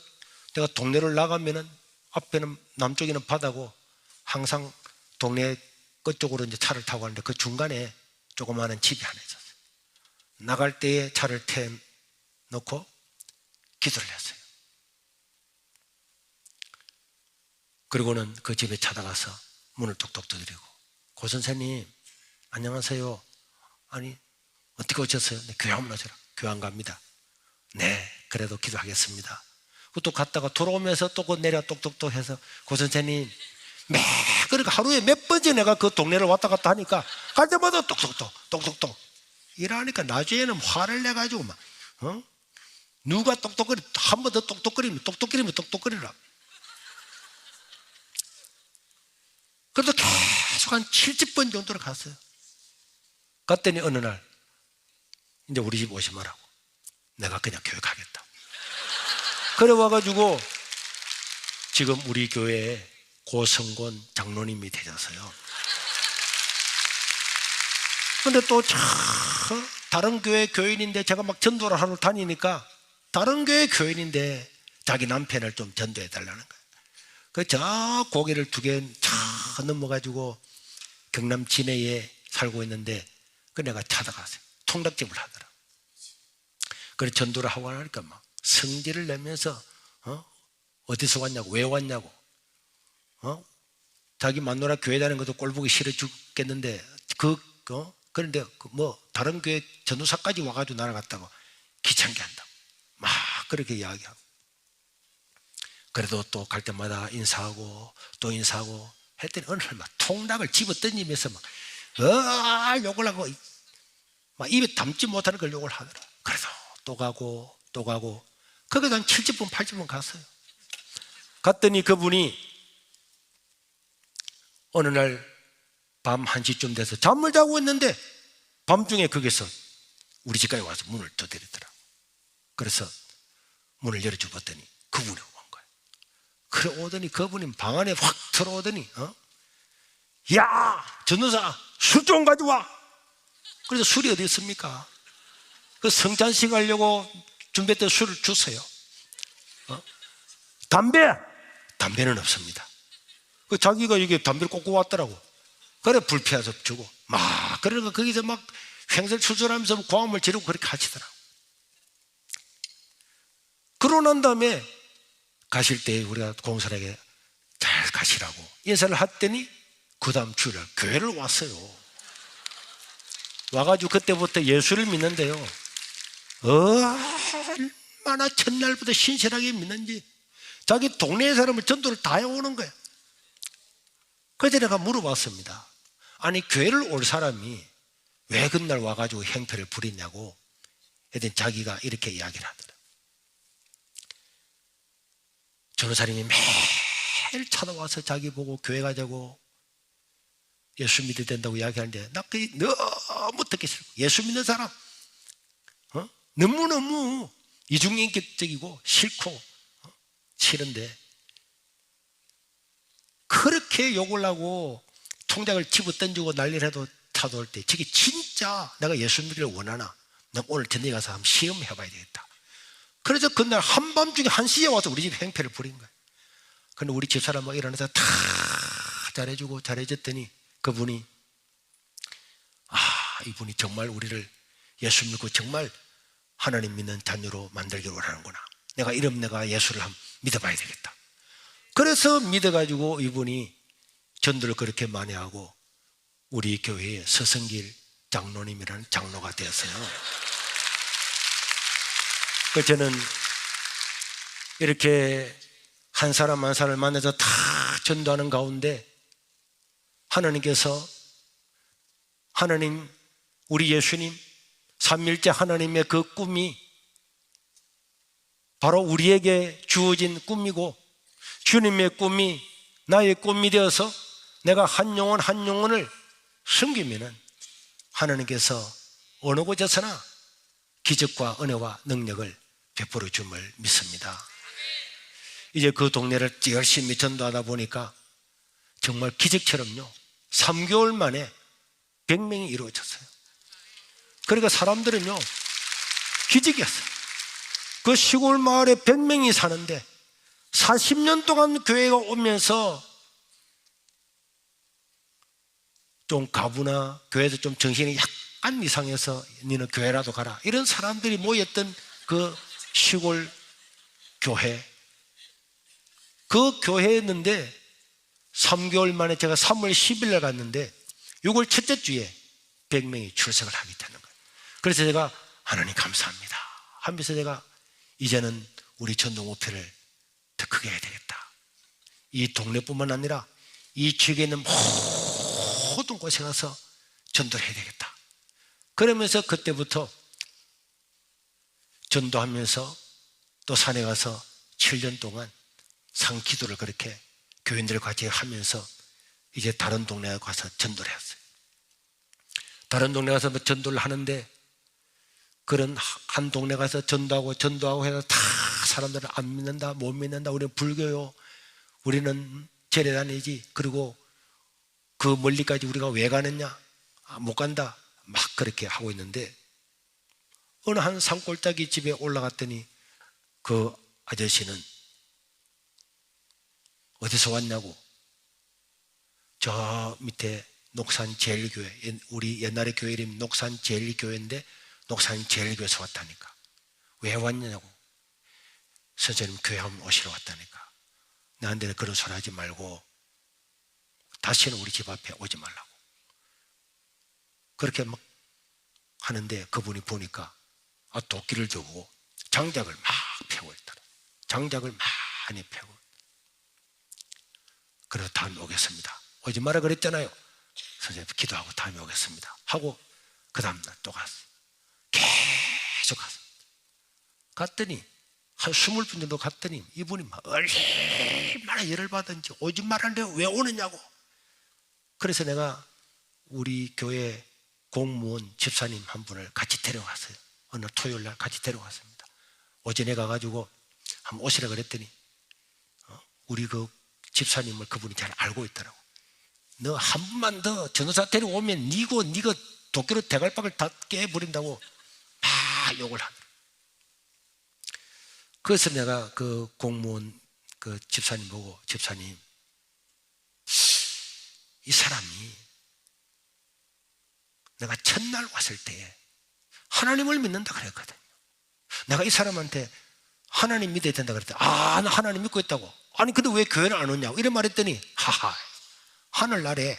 내가 동네를 나가면은 앞에는 남쪽에는 바다고 항상 동네 끝쪽으로 이제 차를 타고 가는데 그 중간에 조그마한 집이 하나 있었어요. 나갈 때에 차를 태워놓고 기도를 했어요. 그리고는 그 집에 찾아가서 문을 톡톡 두드리고, 고 선생님 안녕하세요. 아니 어떻게 오셨어요? 네, 교회 한번 오셔라. 교회 안 갑니다. 네, 그래도 기도하겠습니다. 또 갔다가 돌아오면서 또 그 내려 똑똑똑 해서, 고 선생님 그러니까 하루에 몇 번째 내가 그 동네를 왔다 갔다 하니까 갈 때마다 똑똑똑 이러니까 나중에는 화를 내가지고 막 누가 똑똑거리 한 번 더 똑똑거리면 똑똑거리라. 그래도 계속 한 70번 정도를 갔어요. 갔더니 어느 날 이제 우리 집 오지 말라고, 내가 그냥 교회 가겠다. 그래 와가지고 지금 우리 교회에 고성곤 장로님이 되셨어요. 근데 또 다른 교회 교인인데, 제가 막 전도를 하러 다니니까 다른 교회 교인인데 자기 남편을 좀 전도해 달라는 거예요. 저 고개를 2개 넘어가지고 경남 진해에 살고 있는데 그 내가 찾아갔어요. 통닭집을 하더라. 그래 전도를 하고 나니까 막 성질을 내면서 어디서 왔냐고, 왜 왔냐고, 자기 마누라 교회 다니는 것도 꼴보기 싫어 죽겠는데 그런데 뭐 다른 교회 전도사까지 와가지고 날아갔다고 귀찮게 한다고 막 그렇게 이야기하고, 그래도 또 갈 때마다 인사하고 또 인사하고 했더니 어느 날 막 통닭을 집어 던지면서 막 욕을 하고 막 입에 담지 못하는 걸 욕을 하더라. 그래도 또 가고 또 가고 거기서 한 70분 80분 갔어요. 갔더니 그분이 어느 날 밤 1시쯤 돼서 잠을 자고 있는데 밤중에 거기서 우리 집까지 와서 문을 두드리더라. 그래서 문을 열어주었더니 그분이 온 거예요. 그래 오더니 그분이 방 안에 확 들어오더니 야 전도사 술 좀 가져와. 그래서 술이 어디 있습니까? 그 성찬식 하려고 준비했던 술을 주세요. 담배는 없습니다. 그 자기가 이게 담배를 꽂고 왔더라고. 그래 불피해서 주고 막 그러니까 거기서 막 횡설수설하면서 고함을 지르고 그렇게 하시더라고. 그러고 난 다음에 가실 때 우리가 공사에게 잘 가시라고 인사를 했더니 그 다음 주일날 교회를 왔어요. 와가지고 그때부터 예수를 믿는데요, 얼마나 첫날부터 신실하게 믿는지 자기 동네 사람을 전도를 다 해오는 거야. 그래서 내가 물어봤습니다. 아니 교회를 올 사람이 왜 그날 와가지고 행패를 부리냐고 했더니 자기가 이렇게 이야기를 하더라. 전도사님이 매일 찾아와서 자기 보고 교회 가자고 예수 믿어야 된다고 이야기하는데 나 그게 너무 듣기 싫고, 예수 믿는 사람 너무너무 이중인격적이고 싫고 싫은데 그렇게 욕을 하고 통장을 집어 던지고 난리를 해도 찾아올 때 저게 진짜 내가 예수 믿기를 원하나? 내가 오늘 저녁에 가서 한번 시험해 봐야 되겠다. 그래서 그날 한밤중에 1시에 와서 우리 집 행패를 부린 거예요. 근데 우리 집사람 일어나서 다 잘해주고 잘해줬더니 그분이 이분이 정말 우리를 예수 믿고 정말 하나님 믿는 자녀로 만들기를 원하는구나. 내가 예수를 한번 믿어봐야 되겠다. 그래서 믿어가지고 이분이 전도를 그렇게 많이 하고 우리 교회에 서성길 장로님이라는 장로가 되었어요. 그래서 저는 이렇게 한 사람 한 사람을 만나서 다 전도하는 가운데 하나님께서 우리 예수님 삼위일체 하나님의 그 꿈이 바로 우리에게 주어진 꿈이고, 주님의 꿈이 나의 꿈이 되어서 내가 한 영혼 한 영혼을 섬기면은 하나님께서 어느 곳에서나 기적과 은혜와 능력을 베풀어 줌을 믿습니다. 이제 그 동네를 열심히 전도하다 보니까 정말 기적처럼요 3개월 만에 100명이 이루어졌어요. 그러니까 사람들은요 기적이었어요. 그 시골 마을에 100명이 사는데 40년 동안 교회가 오면서 좀 가부나 교회에서 좀 정신이 약간 이상해서 너는 교회라도 가라, 이런 사람들이 모였던 그 시골 교회, 그 교회였는데 3개월 만에 제가 3월 10일 날 갔는데 6월 첫째 주에 100명이 출석을 하게 되는 거예요. 그래서 제가 하나님 감사합니다 하면서 제가 이제는 우리 전도 목표를 더 크게 해야 되겠다. 이 동네뿐만 아니라 이 지역에 있는 모든 곳에 가서 전도를 해야 되겠다. 그러면서 그때부터 전도하면서 또 산에 가서 7년 동안 상기도를 그렇게 교인들과 같이 하면서 이제 다른 동네에 가서 전도를 했어요. 다른 동네 가서 전도를 하는데 그런 한 동네 가서 전도하고 해서 다 사람들은 안 믿는다, 못 믿는다, 우리는 불교요, 우리는 절에 다니지, 그리고 그 멀리까지 우리가 왜 가느냐, 못 간다, 막 그렇게 하고 있는데 어느 한 산골짜기 집에 올라갔더니 그 아저씨는 어디서 왔냐고, 저 밑에 녹산제일교회, 우리 옛날에 교회 이름이 녹산제일교회인데 녹산제일교회에서 왔다니까. 왜 왔냐고. 선생님 교회 한번 오시러 왔다니까. 나한테는 그런 소리 하지 말고 다시는 우리 집 앞에 오지 말라고. 그렇게 막 하는데 그분이 보니까 도끼를 들고 장작을 막 펴고 있더라. 장작을 많이 펴고. 그래서 다음에 오겠습니다. 오지 마라 그랬잖아요. 선생님 기도하고 다음에 오겠습니다 하고 그 다음날 또 갔어. 계속 갔어. 갔더니 한 20분 정도 갔더니 이분이 막 얼마나 열을 받은지 오지 말라는데 왜 오느냐고. 그래서 내가 우리 교회 공무원 집사님 한 분을 같이 데려갔어요. 어느 토요일 날 같이 데려갔습니다. 오전에 가가지고 한번 오시라 그랬더니 우리 그 집사님을 그분이 잘 알고 있더라고. 너 한 번만 더 전도사 데려오면 네가 도끼로 대갈박을 다 깨버린다고 막 욕을 하더라고. 그래서 내가 그 공무원 그 집사님 보고, 집사님, 이 사람이 내가 첫날 왔을 때에 하나님을 믿는다 그랬거든요. 내가 이 사람한테 하나님 믿어야 된다 그랬더니 나 하나님 믿고 있다고. 아니 근데 왜 교회를 안 오냐고 이런 말했더니 하하, 하늘나라에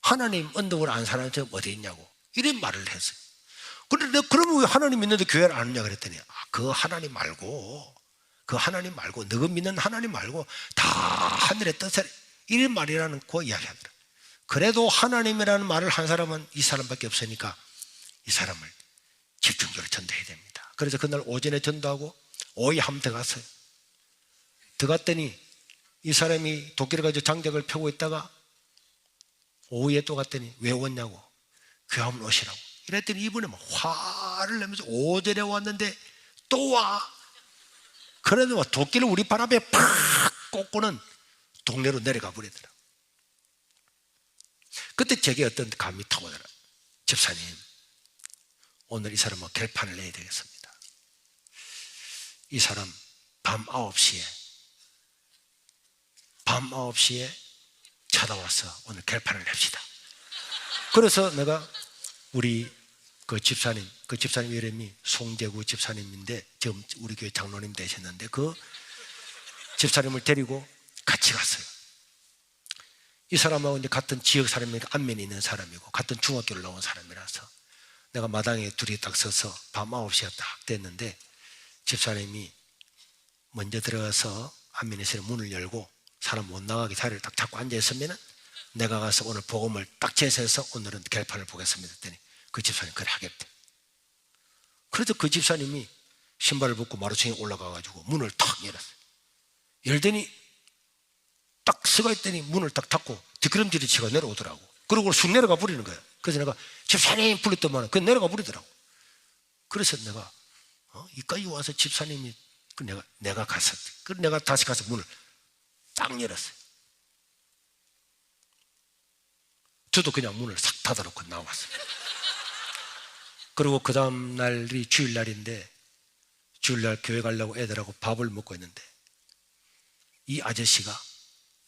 하나님 언덕을 안 사는 사람이 어디 있냐고 이런 말을 했어요. 그런데 그러면 왜 하나님 믿는데 교회를 안 오냐 그랬더니 그 하나님 말고 너가 믿는 하나님 말고 다 하늘의 뜻을 이런 말이라는 그 이야기하더라. 그래도 하나님이라는 말을 한 사람은 이 사람밖에 없으니까 이 사람을 집중적으로 전도해야 됩니다. 그래서 그날 오전에 전도하고 오후에 한 번 더 갔어요. 더 갔더니 이 사람이 도끼를 가지고 장작을 펴고 있다가 오후에 또 갔더니 왜 왔냐고, 교회 한번 오시라고 이랬더니 이분이 막 화를 내면서 오전에 왔는데 또 와. 그래도 도끼를 우리 발 앞에 팍 꽂고는 동네로 내려가 버리더라. 그때 제게 어떤 감이 타고 오더라. 집사님, 오늘 이 사람은 결판을 내야 되겠습니다. 이 사람 밤 9시에 찾아와서 오늘 결판을 냅시다. 그래서 내가 우리 그 집사님 이름이 송재구 집사님인데 지금 우리 교회 장로님 되셨는데 그 집사님을 데리고 같이 갔어요. 이 사람하고 이제 같은 지역 사람이니까 안면이 있는 사람이고 같은 중학교를 나온 사람이라서 내가 마당에 둘이 딱 서서 밤 9시가 딱 됐는데 집사님이 먼저 들어가서 안면에서 문을 열고 사람 못 나가게 자리를 딱 잡고 앉아있으면 내가 가서 오늘 복음을 딱 제시해서 오늘은 결판을 보겠습니다 했더니 그 집사님 그래 하겠대. 그래서 그 집사님이 신발을 벗고 마루층에 올라가가지고 문을 탁 열었어요. 열더니 딱 서가 있더니 문을 딱 닫고 뒷걸음질이 치고 내려오더라고. 그러고 쑥 내려가 버리는 거예요. 그래서 내가 집사님 불렀더만 그 내려가 버리더라고. 그래서 내가 이까지 와서 집사님이 내가 갔어. 그래서 내가 다시 가서 문을 딱 열었어요. 저도 그냥 문을 싹 닫아놓고 나왔어요. 그리고 그 다음 날이 주일날인데 주일날 교회 가려고 애들하고 밥을 먹고 있는데 이 아저씨가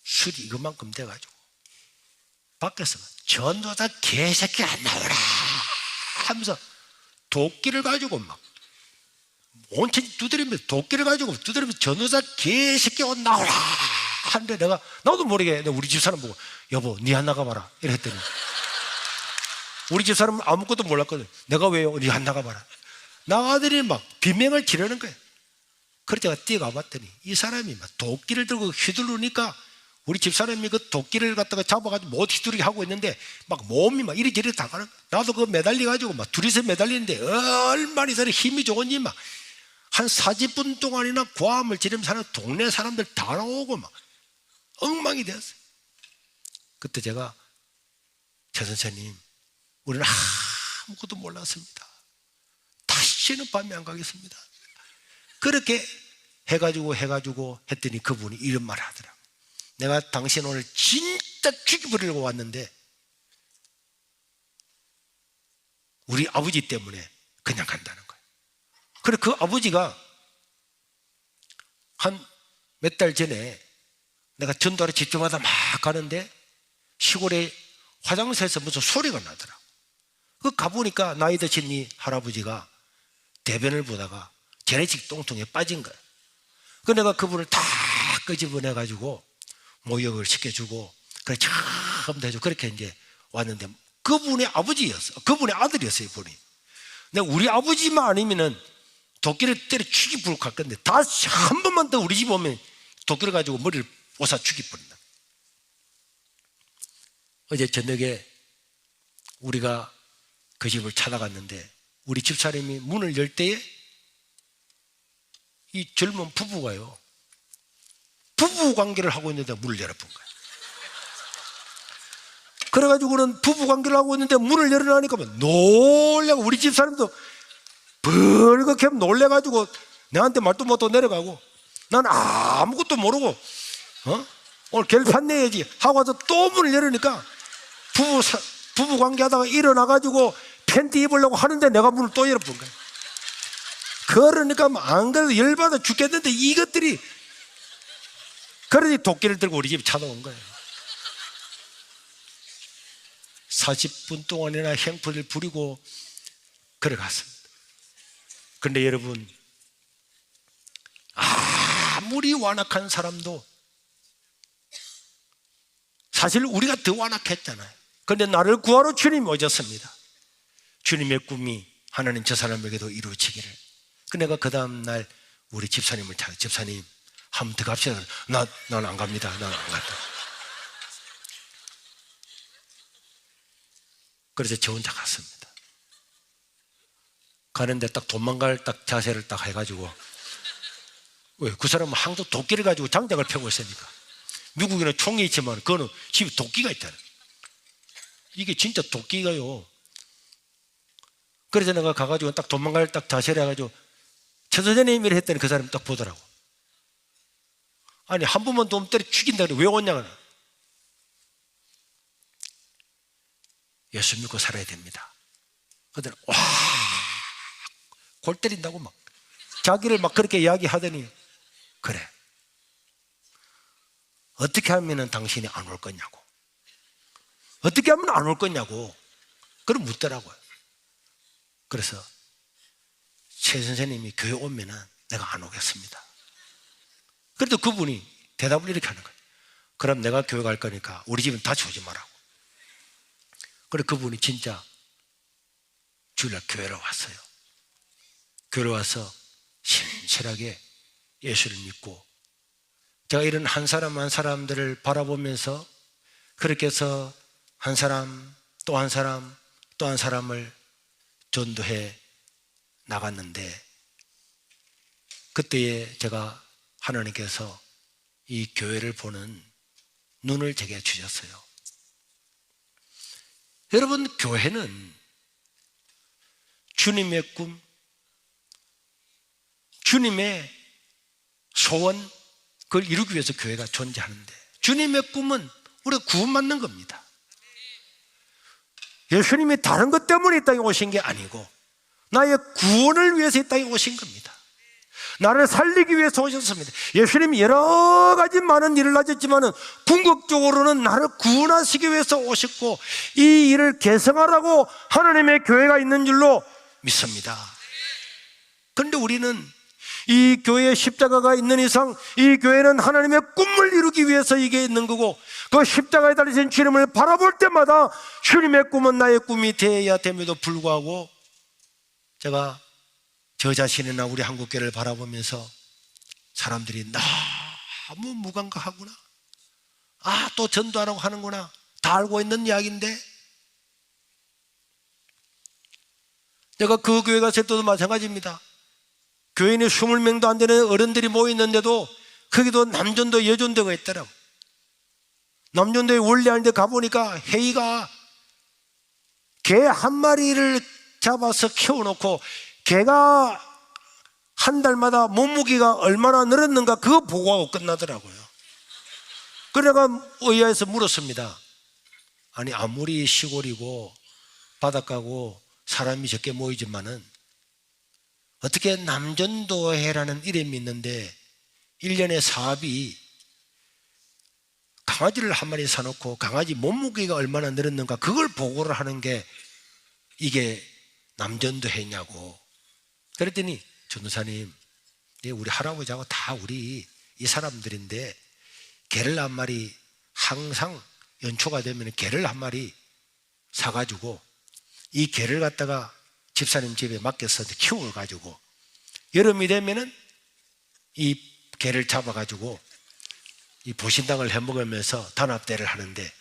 술이 이것만큼 돼가지고 밖에서 전도사 개새끼 안 나오라 하면서 도끼를 가지고 막 온천히 두드리면서 도끼를 가지고 두드리면서 전도사 개새끼 옷 나오라 하는데 내가 나도 모르게 우리 집사람 보고 여보 니 안 나가봐라 이랬더니 우리 집사람은 아무것도 몰랐거든. 내가 왜요? 니 안 나가봐라. 나가더니 막 비명을 지르는 거예요. 그래서 제가 뛰어가 봤더니 이 사람이 막 도끼를 들고 휘두르니까 우리 집사람이 그 도끼를 갖다가 잡아가지고 못 휘두르게 하고 있는데 막 몸이 막 이리저리 다 가는 거야. 나도 그거 매달려가지고 막 둘이서 매달리는데 얼마나 이 사람이 힘이 좋은지 막 한 40분 동안이나 고함을 지르면서 사는 동네 사람들 다 나오고 막 엉망이 되었어요. 그때 제가 최 선생님 우리는 아무것도 몰랐습니다. 다시는 밤에 안 가겠습니다. 그렇게 해가지고 했더니 그분이 이런 말을 하더라고요. 내가 당신 오늘 진짜 죽여버리려고 왔는데 우리 아버지 때문에 그냥 간다는 거예요. 그래 그 아버지가 한 몇 달 전에 내가 전도하러 집집마다 막 가는데 시골에 화장실에서 무슨 소리가 나더라고. 그 가보니까 나이 드신 이 할아버지가 대변을 보다가 재래식 똥통에 빠진 거예요. 그 내가 그분을 다 끄집어내가지고 모욕을 시켜주고 그래 참 해주고 그렇게 이제 왔는데 그분의 아버지였어. 그분의 아들이었어요. 분이. 내가 우리 아버지만 아니면은 도끼를 때려 죽이 부르고 갈 건데 다시 한 번만 더 우리 집 오면 도끼를 가지고 머리를 오사 죽이 버린다. 어제 저녁에 우리가 그 집을 찾아갔는데 우리 집사람이 문을 열 때에 이 젊은 부부가요 부부 관계를 하고 있는데 문을 열어본 거예요. 그래가지고는 부부 관계를 하고 있는데 문을 열어놓으니까 놀래고 우리 집사람도 벌겋게 놀래가지고 내한테 말도 못하고 내려가고 난 아무것도 모르고 오늘 결판 내야지 하고 와서 또 문을 열으니까 부부 관계하다가 일어나가지고 팬티 입으려고 하는데 내가 문을 또 열어본 거야. 그러니까 안 그래도 열받아 죽겠는데 이것들이 그러니 도끼를 들고 우리 집에 찾아온 거예요. 40분 동안이나 행포를 부리고 걸어갔습니다. 그런데 여러분 아무리 완악한 사람도 사실 우리가 더 완악했잖아요. 그런데 나를 구하러 주님이 오셨습니다. 주님의 꿈이 하나님 저 사람에게도 이루어지기를. 내가 그 다음날 우리 집사님을 찾아 집사님 한 번 더 갑시다. 난 안 갑니다. 난 안 간다. 그래서 저 혼자 갔습니다. 가는데 딱 도망갈 딱 자세를 딱 해가지고 왜? 그 사람은 항상 도끼를 가지고 장작을 펴고 있으니까. 미국에는 총이 있지만 그거는 집에 도끼가 있잖아요. 이게 진짜 도끼가요. 그래서 내가 가가지고 딱 도망갈 딱 자세를 해가지고 최 선생님 이래 했더니 그 사람이 딱 보더라고. 아니 한 번만 더 때려 죽인다 그래. 왜 왔냐? 예수 믿고 살아야 됩니다. 그러더니 와 골 때린다고 막 자기를 막 그렇게 이야기하더니 그래 어떻게 하면 당신이 안 올 거냐고 어떻게 하면 안 올 거냐고 그럼 묻더라고요. 그래서 최 선생님이 교회 오면은 내가 안 오겠습니다. 그래도 그분이 대답을 이렇게 하는 거예요. 그럼 내가 교회 갈 거니까 우리 집은 다시 오지 말라고. 그래 그분이 진짜 주일날 교회로 왔어요. 교회로 와서 신실하게 예수를 믿고 제가 이런 한 사람 한 사람들을 바라보면서 그렇게 해서 한 사람 또 한 사람 또 한 사람을 전도해 나갔는데 그때에 제가 하나님께서 이 교회를 보는 눈을 제게 주셨어요. 여러분 교회는 주님의 꿈 주님의 소원 그걸 이루기 위해서 교회가 존재하는데 주님의 꿈은 우리가 구원받는 겁니다. 예수님이 다른 것 때문에 이 땅에 오신 게 아니고 나의 구원을 위해서 이 땅에 오신 겁니다. 나를 살리기 위해서 오셨습니다. 예수님이 여러 가지 많은 일을 하셨지만 궁극적으로는 나를 구원하시기 위해서 오셨고, 이 일을 개성하라고 하나님의 교회가 있는 줄로 믿습니다. 그런데 우리는 이 교회에 십자가가 있는 이상 이 교회는 하나님의 꿈을 이루기 위해서 이게 있는 거고, 그 십자가에 달리신 주님을 바라볼 때마다 주님의 꿈은 나의 꿈이 되어야 됨에도 불구하고, 제가 저 자신이나 우리 한국교회를 바라보면서 사람들이 너무 무감각하구나, 또 전도하라고 하는구나, 다 알고 있는 이야기인데, 내가 그 교회 갔을 때도 마찬가지입니다. 교인이 20명도 안 되는 어른들이 모였는데도 거기도 남전도 여전도가 있더라고. 남전도에 원래하는데 가보니까 회의가 개 한 마리를 잡아서 키워놓고 개가 한 달마다 몸무게가 얼마나 늘었는가 그거 보고하고 끝나더라고요. 그래가 의아해서 물었습니다. 아니, 아무리 시골이고 바닷가고 사람이 적게 모이지만은 어떻게 남전도회라는 이름이 있는데 1년에 사업이 강아지를 한 마리 사놓고 강아지 몸무게가 얼마나 늘었는가 그걸 보고를 하는 게 이게 남전도회냐고. 그랬더니 전도사님, 우리 할아버지하고 다 우리 이 사람들인데 개를 한 마리 항상 연초가 되면 개를 한 마리 사가지고 이 개를 갖다가 집사님 집에 맡겨서 키워가지고 여름이 되면은 이 개를 잡아가지고 이 보신당을 해먹으면서 단합대를 하는데,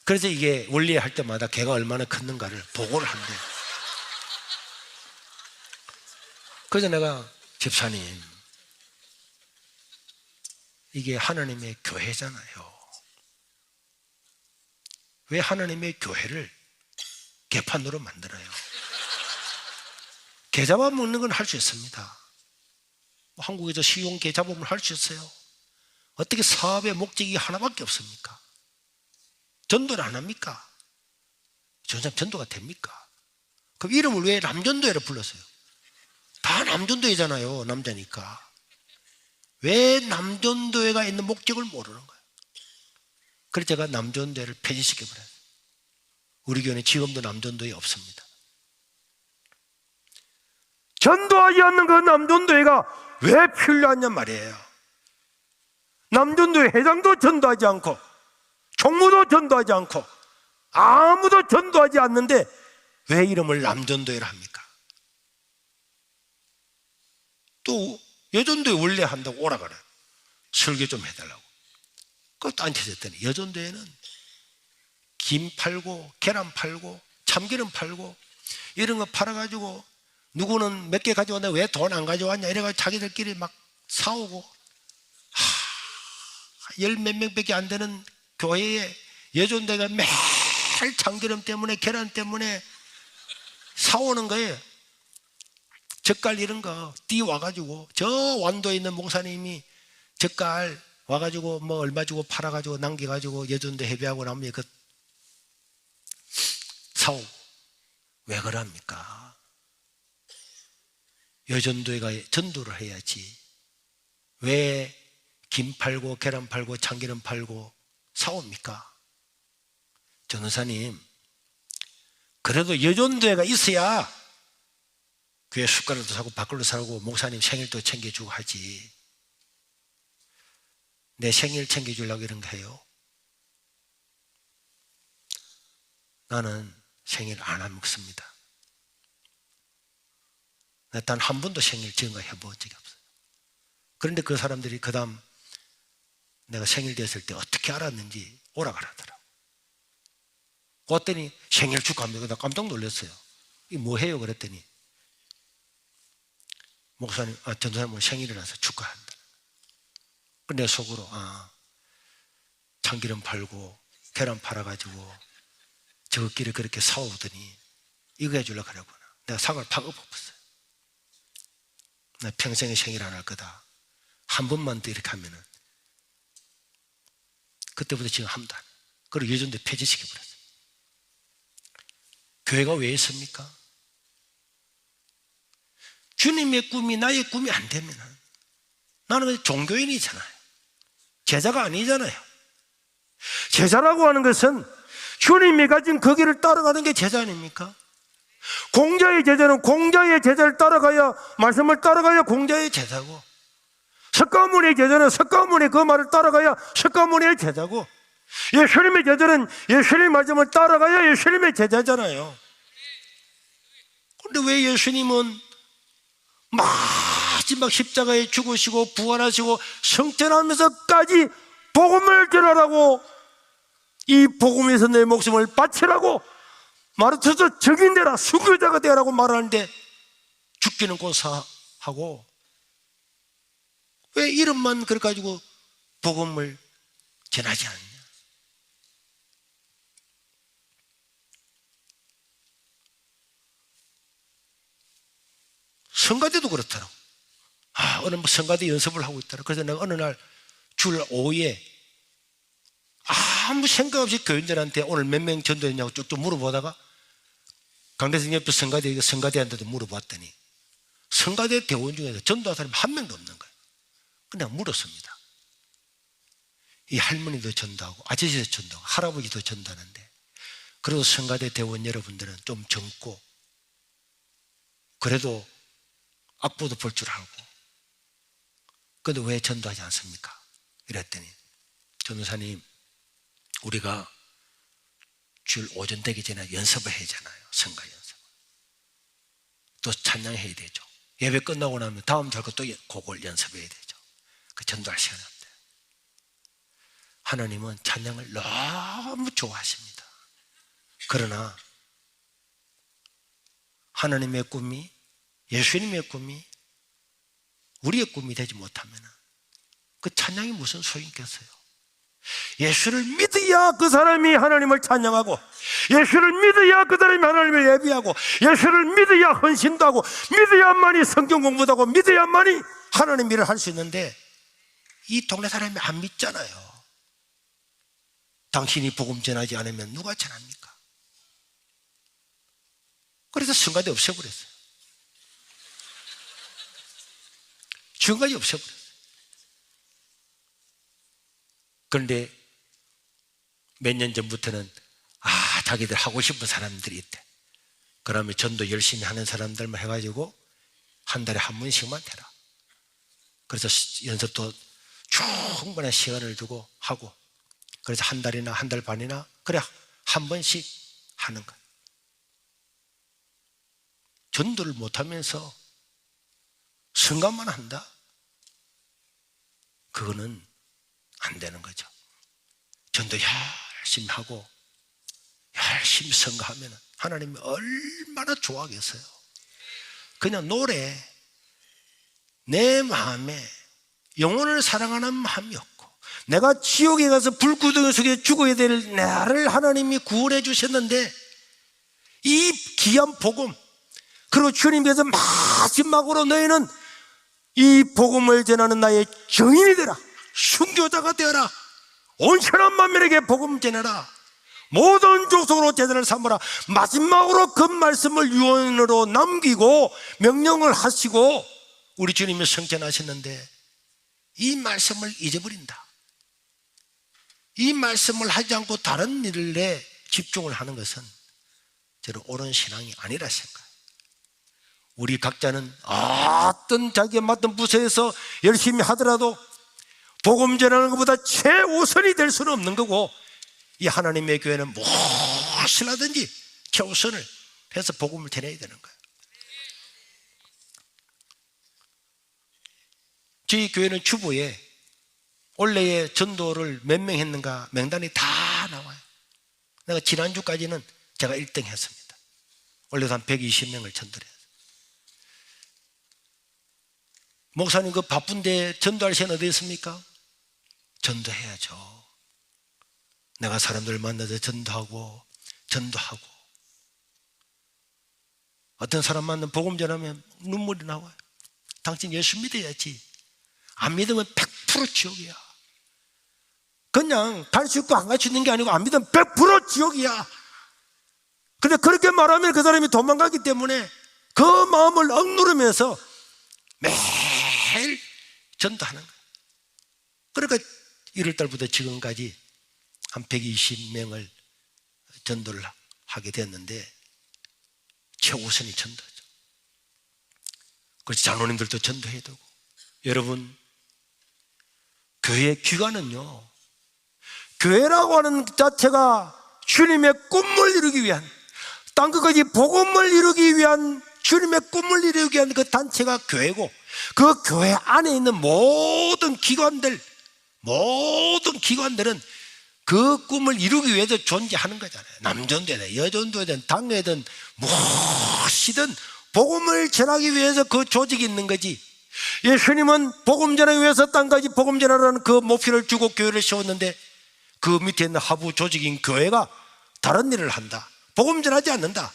그래서 이게 원리 할 때마다 개가 얼마나 컸는가를 보고를 한대. 그래서 내가 집사님, 이게 하나님의 교회잖아요. 왜 하나님의 교회를 개판으로 만들어요? 개 잡아먹는 건 할 수 있습니다. 한국에서 시용 개 잡으면 할 수 있어요. 어떻게 사업의 목적이 하나밖에 없습니까? 전도를 안 합니까? 전도가 됩니까? 그럼 이름을 왜 남전도회를 불렀어요? 다 남전도회잖아요. 남자니까. 왜 남전도회가 있는 목적을 모르는 거예요? 그래서 제가 남전도회를 폐지시켜버려요. 우리 교회는 지금도 남전도회 없습니다. 전도하지 않는 그 남전도회가 왜 필요하냐 말이에요. 남전도회 회장도 전도하지 않고 총무도 전도하지 않고 아무도 전도하지 않는데 왜 이름을 남전도회를 합니까? 또 여전도회 원래 한다고 오라 그래요. 설교 좀 해달라고. 그것도 안 찾았더니 여전도회는 김 팔고 계란 팔고 참기름 팔고 이런 거 팔아가지고 누구는 몇 개 가져왔는데 왜 돈 안 가져왔냐 이래가지고 자기들끼리 막 싸우고, 열 몇 명밖에 안 되는 교회에 여전도회가 매일 참기름 때문에 계란 때문에 싸우는 거예요. 젓갈 이런 거 띄워가지고 저 완도에 있는 목사님이 젓갈 와가지고 뭐 얼마 주고 팔아가지고 남겨가지고 여전도 회비하고 나면 그 싸우고. 왜 그럽니까? 여전도회가 전도를 해야지 왜 김 팔고 계란 팔고 참기름 팔고 싸웁니까? 전도사님, 그래도 여전도회가 있어야 교회 숟가락도 사고 밥그릇도 사고 목사님 생일도 챙겨주고 하지. 내 생일 챙겨주려고 이런 거 해요? 나는 생일 안 먹습니다. 단 한 번도 생일 증거해 본 적이 없어요. 그런데 그 사람들이 그 다음 내가 생일 됐을 때 어떻게 알았는지 오라 가라더라고. 그랬더니 생일 축하합니다. 나 깜짝 놀랐어요. 이게 뭐 해요? 그랬더니 목사님, 전도사님 생일이라서 축하한다. 근데 내 속으로 참기름 팔고 계란 팔아가지고 저끼리 그렇게 싸우더니 이거 해주려고 하려구나. 내가 상을 팍 엎었어요. 나 평생에 생일 안 할 거다. 한 번만 더 이렇게 하면은. 그때부터 지금 합니다. 그리고 여전도 폐지시켜버렸어요. 교회가 왜 있습니까? 주님의 꿈이 나의 꿈이 안 되면 나는 종교인이잖아요. 제자가 아니잖아요. 제자라고 하는 것은 주님이 가진 그 길을 따라가는 게 제자 아닙니까? 공자의 제자는 공자의 제자를 따라가야, 말씀을 따라가야 공자의 제자고, 석가모니의 제자는 석가모니의 그 말을 따라가야 석가모니의 제자고, 예수님의 제자는 예수님의 말씀을 따라가야 예수님의 제자잖아요. 그런데 왜 예수님은 마지막 십자가에 죽으시고 부활하시고 성천하면서까지 복음을 전하라고, 이 복음에서 내 목숨을 바치라고 말해서 적인되라, 순교자가 되라고 말하는데 죽기는 고사하고, 왜 이름만 그래가지고 복음을 전하지 않느냐? 성가대도 그렇더라고. 오늘 뭐 성가대 연습을 하고 있더라. 그래서 내가 어느 날 줄 오후에 아무 생각 없이 교인들한테 오늘 몇 명 전도했냐고 쭉쭉 물어보다가 강대생 옆에 성가대한테도 물어봤더니 성가대 대원 중에서 전도한 사람이 한 명도 없는 거예요. 그냥 물었습니다. 이 할머니도 전도하고 아저씨도 전도하고 할아버지도 전도하는데, 그래도 성가대 대원 여러분들은 좀 젊고 그래도 악보도 볼 줄 알고, 근데 왜 전도하지 않습니까? 이랬더니 전도사님, 우리가 줄 오전 되기 전에 연습을 해야 하잖아요. 성가 연습. 또 찬양해야 되죠. 예배 끝나고 나면 다음 절 또 그걸 연습해야 되죠. 그 전도할 시간이 없대요. 하나님은 찬양을 너무 좋아하십니다. 그러나 하나님의 꿈이, 예수님의 꿈이 우리의 꿈이 되지 못하면 그 찬양이 무슨 소용이 있겠어요? 예수를 믿어야 그 사람이 하나님을 찬양하고, 예수를 믿어야 그 사람이 하나님을 예비하고, 예수를 믿어야 헌신도 하고, 믿어야만이 성경 공부도 하고, 믿어야만이 하나님 일을 할 수 있는데, 이 동네 사람이 안 믿잖아요. 당신이 복음 전하지 않으면 누가 전합니까? 그래서 성가대 없애버렸어요. 지금까지 없애버렸어요. 그런데 몇 년 전부터는 자기들 하고 싶은 사람들이 있대. 그러면 전도 열심히 하는 사람들만 해가지고 한 달에 한 번씩만 해라. 그래서 연습도 충분한 시간을 두고 하고, 그래서 한 달이나 한 달 반이나 그래 한 번씩 하는 거야. 전도를 못하면서 성가만 한다? 그거는 안 되는 거죠. 전도 열심히 하고 열심히 성가하면 하나님이 얼마나 좋아하겠어요. 그냥 노래, 내 마음에 영혼을 사랑하는 마음이 없고, 내가 지옥에 가서 불구덩이 속에 죽어야 될 나를 하나님이 구원해 주셨는데, 이 귀한 복음, 그리고 주님께서 마지막으로 너희는 이 복음을 전하는 나의 증인이 되라, 순교자가 되어라, 온천한 만민에게 복음 전해라, 모든 족속으로 제자를 삼으라, 마지막으로 그 말씀을 유언으로 남기고 명령을 하시고 우리 주님이 성전하셨는데, 이 말씀을 잊어버린다. 이 말씀을 하지 않고 다른 일에 집중을 하는 것은 저는 옳은 신앙이 아니라 생각해요. 우리 각자는 어떤 자기가 맡은 부서에서 열심히 하더라도 복음 전하는 것보다 최우선이 될 수는 없는 거고, 이 하나님의 교회는 무엇을 하든지 최우선을 해서 복음을 전해야 되는 거예요. 저희 교회는 주보에 올해의 전도를 몇 명 했는가 명단이 다 나와요. 내가 지난주까지는 제가 1등 했습니다. 올해도 한 120명을 전도를 했어요. 목사님 그 바쁜데 전도할 시간 어디 있습니까? 전도해야죠. 내가 사람들 만나서 전도하고 어떤 사람 만나면 복음 전하면 눈물이 나와요. 당신 예수 믿어야지. 안 믿으면 100% 지옥이야. 그냥 갈 수 있고 안 갈 수 있는 게 아니고 안 믿으면 100% 지옥이야. 근데 그렇게 말하면 그 사람이 도망가기 때문에 그 마음을 억누르면서 매일 전도하는 거예요. 그러니까 1월달부터 지금까지 한 120명을 전도를 하게 됐는데 최우선이 전도죠. 그래서 장로님들도 전도해야 되고, 여러분, 교회의 귀관은요, 교회라고 하는 자체가 주님의 꿈을 이루기 위한, 땅끝까지 복음을 이루기 위한, 주님의 꿈을 이루기 위한 그 단체가 교회고, 그 교회 안에 있는 모든 기관들은 그 꿈을 이루기 위해서 존재하는 거잖아요. 남전도든 여전도든 당회든 무엇이든 복음을 전하기 위해서 그 조직이 있는 거지. 예수님은 복음 전하기 위해서 땅까지 복음 전하라는 그 목표를 주고 교회를 세웠는데, 그 밑에 있는 하부 조직인 교회가 다른 일을 한다, 복음 전하지 않는다,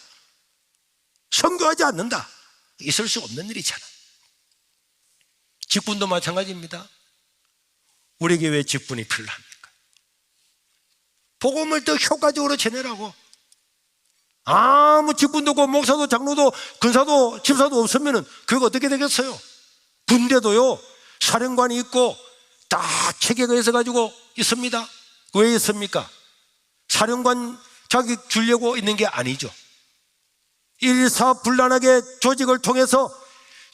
선교하지 않는다, 있을 수 없는 일이잖아. 직분도 마찬가지입니다. 우리에게 왜 직분이 필요합니까? 복음을 더 효과적으로 전하라고. 아무 직분도 없고 목사도 장로도 근사도 집사도 없으면 교회가 어떻게 되겠어요? 군대도요, 사령관이 있고 딱 체계가 있어가지고 있습니다. 왜 있습니까? 사령관 자격 주려고 있는 게 아니죠. 일사불란하게 조직을 통해서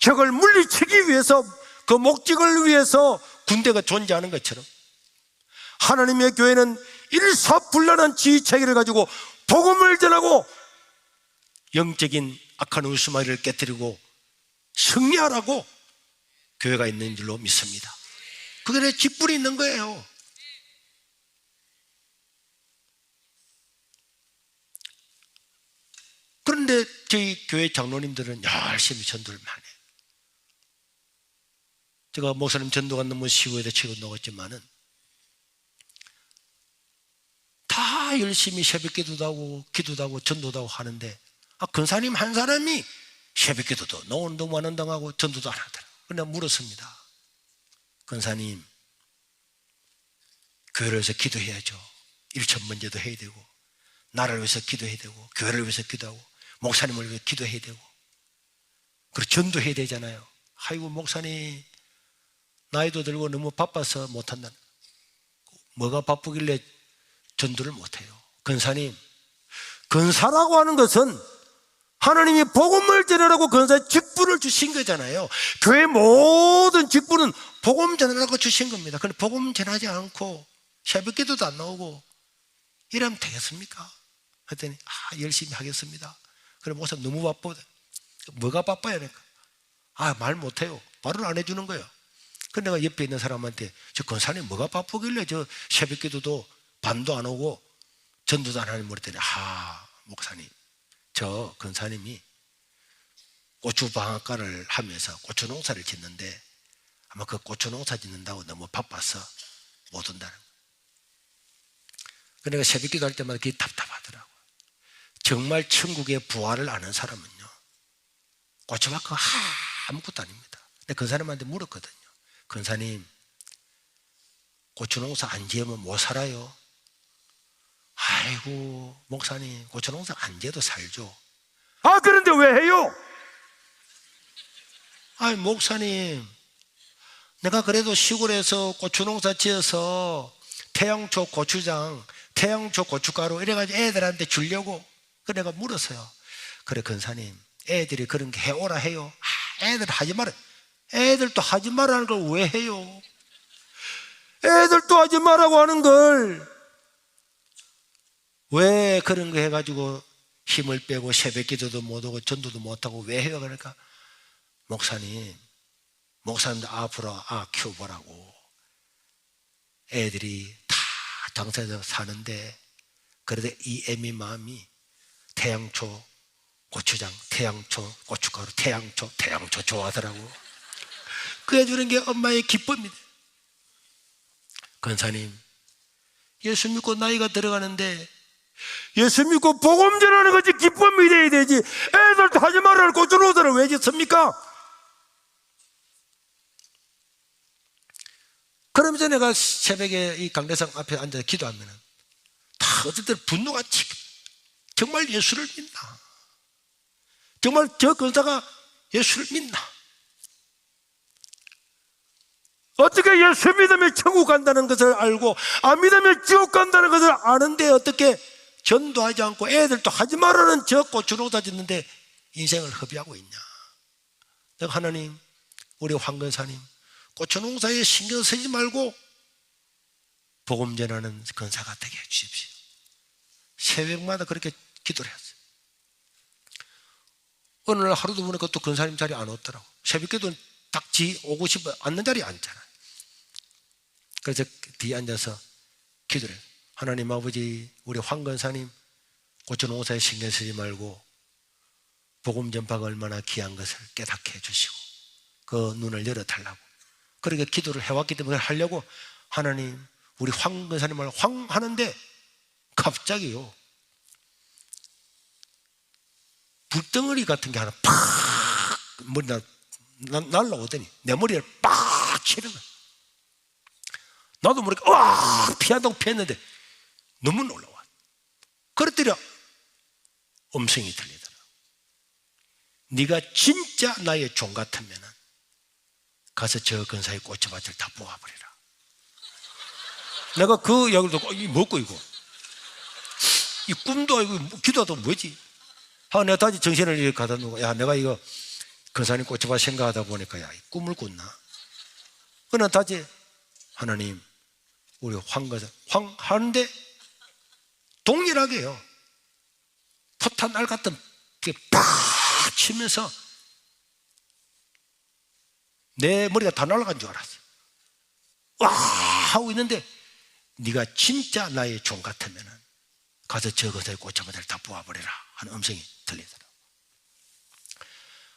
적을 물리치기 위해서, 그 목적을 위해서 군대가 존재하는 것처럼, 하나님의 교회는 일사불란한 지휘체계를 가지고 복음을 전하고 영적인 악한 우스마리를 깨뜨리고 승리하라고 교회가 있는 줄로 믿습니다. 그게 내 직분이 있는 거예요. 그런데 저희 교회 장로님들은 열심히 전도를 많이 해요. 제가 목사님 전도가 너무 쉬워서 치고 놓았지만은 다 열심히 새벽 기도도 하고 기도도 하고 전도도 하고 하는데, 근사님 한 사람이 새벽 기도도 노운동 완원당하고 전도도 안 하더라고요. 그래서 물었습니다. 근사님, 교회를 위해서 기도해야죠. 일천 번제도 해야 되고, 나를 위해서 기도해야 되고, 교회를 위해서 기도하고, 목사님을 위해서 기도해야 되고, 그리고 전도해야 되잖아요. 아이고 목사님, 나이도 들고 너무 바빠서 못한다. 뭐가 바쁘길래 전도를 못해요? 근사님, 근사라고 하는 것은 하나님이 복음을 전하라고 근사의 직분을 주신 거잖아요. 교회 모든 직분은 복음 전하라고 주신 겁니다. 그런데 복음 전하지 않고 새벽 기도도 안 나오고 이러면 되겠습니까? 그랬더니 열심히 하겠습니다. 그래, 목사님 너무 바빠. 뭐가 바빠야 될까? 말 못해요. 말을 안 해주는 거예요. 그런데 내가 옆에 있는 사람한테, 저 근사님 뭐가 바쁘길래 저 새벽 기도도 반도 안 오고 전도도 안 하는 물었더니, 목사님, 저 근사님이 고추 방앗간을 하면서 고추 농사를 짓는데 아마 그 고추 농사 짓는다고 너무 바빠서 못 온다는 거예요. 내가 새벽 기도할 때마다 그게 답답하더라고요. 정말 천국의 부활을 아는 사람은요, 고추밭과 아무것도 아닙니다. 근데 근사님한테 물었거든요. 근사님, 고추 농사 안 지으면 못 살아요? 아이고 목사님, 고추 농사 안 지어도 살죠. 그런데 왜 해요? 목사님, 내가 그래도 시골에서 고추 농사 지어서 태양초 고추장, 태양초 고춧가루 이래가지고 애들한테 주려고. 그래 내가 물었어요. 그래 근사님, 애들이 그런 게 해오라 해요? 애들 하지 마라. 애들도 하지 말라는 걸 왜 해요? 애들도 하지 말라고 하는 걸 왜 그런 거 해가지고 힘을 빼고 새벽 기도도 못하고 전도도 못하고 왜 해요? 그러니까 목사님도 앞으로 키워보라고. 애들이 다 장사해서 사는데 그래도 이 애미 마음이 태양초 고추장, 태양초 고춧가루, 태양초 좋아하더라고. 그 해주는 게 엄마의 기쁨이다. 근사님, 예수 믿고 나이가 들어가는데 예수 믿고 복음 전하는 것이 기쁨이 돼야 되지, 애들도 하지 말라는 고추 농사를 왜 짓습니까? 그러면서 내가 새벽에 이 강대상 앞에 앉아서 기도하면 다 어쨌든 분노가 정말 예수를 믿나? 정말 저 근사가 예수를 믿나? 어떻게 예수 믿으면 천국 간다는 것을 알고 안 믿으면 지옥 간다는 것을 아는데 어떻게 전도하지 않고 애들도 하지 말라는 저 고추농사 짓는데 인생을 허비하고 있냐. 내가 하나님, 우리 황근사님 고추농사에 신경 쓰지 말고 복음 전하는 근사가 되게 해주십시오. 새벽마다 그렇게 기도를 했어요. 어느 날 하루도 보니까 또 근사님 자리 안 오더라고. 새벽 기도는 딱 오고 싶어 앉는 자리에 앉잖아요. 그래서 뒤에 앉아서 기도를 해요. 하나님 아버지, 우리 황근사님 고추농사에 신경 쓰지 말고 복음 전파가 얼마나 귀한 것을 깨닫게 해주시고 그 눈을 열어달라고 그렇게 기도를 해왔기 때문에 하려고 하나님, 우리 황근사님을 황 하는데 갑자기요 불덩어리 같은 게 하나 팍 머리 날라오더니 내 머리를 팍 치는 거야. 나도 모르게 피한다고 피했는데 너무 놀라워. 그랬더니 음성이 들리더라. 네가 진짜 나의 종 같으면 가서 저 근사의 꽃밭을 다 뽑아버리라. 내가 그 이야기를 듣고 이 뭐고 이거 이 꿈도 아니고 기도도 뭐지 하고 내가 다시 정신을 이렇게 가다 놓고 야 내가 이거 근사님 꽃밭 생각하다 보니까 야 이 꿈을 꿨나. 그러나 다시 하나님 우리 황가자 황 하는데 동일하게요 포탄 알 같은 게 팍 치면서 내 머리가 다 날아간 줄 알았어. 와 하고 있는데 네가 진짜 나의 종 같으면 가서 저것의 꽃차마다를 다 뽑아버리라 하는 음성이 들리더라고.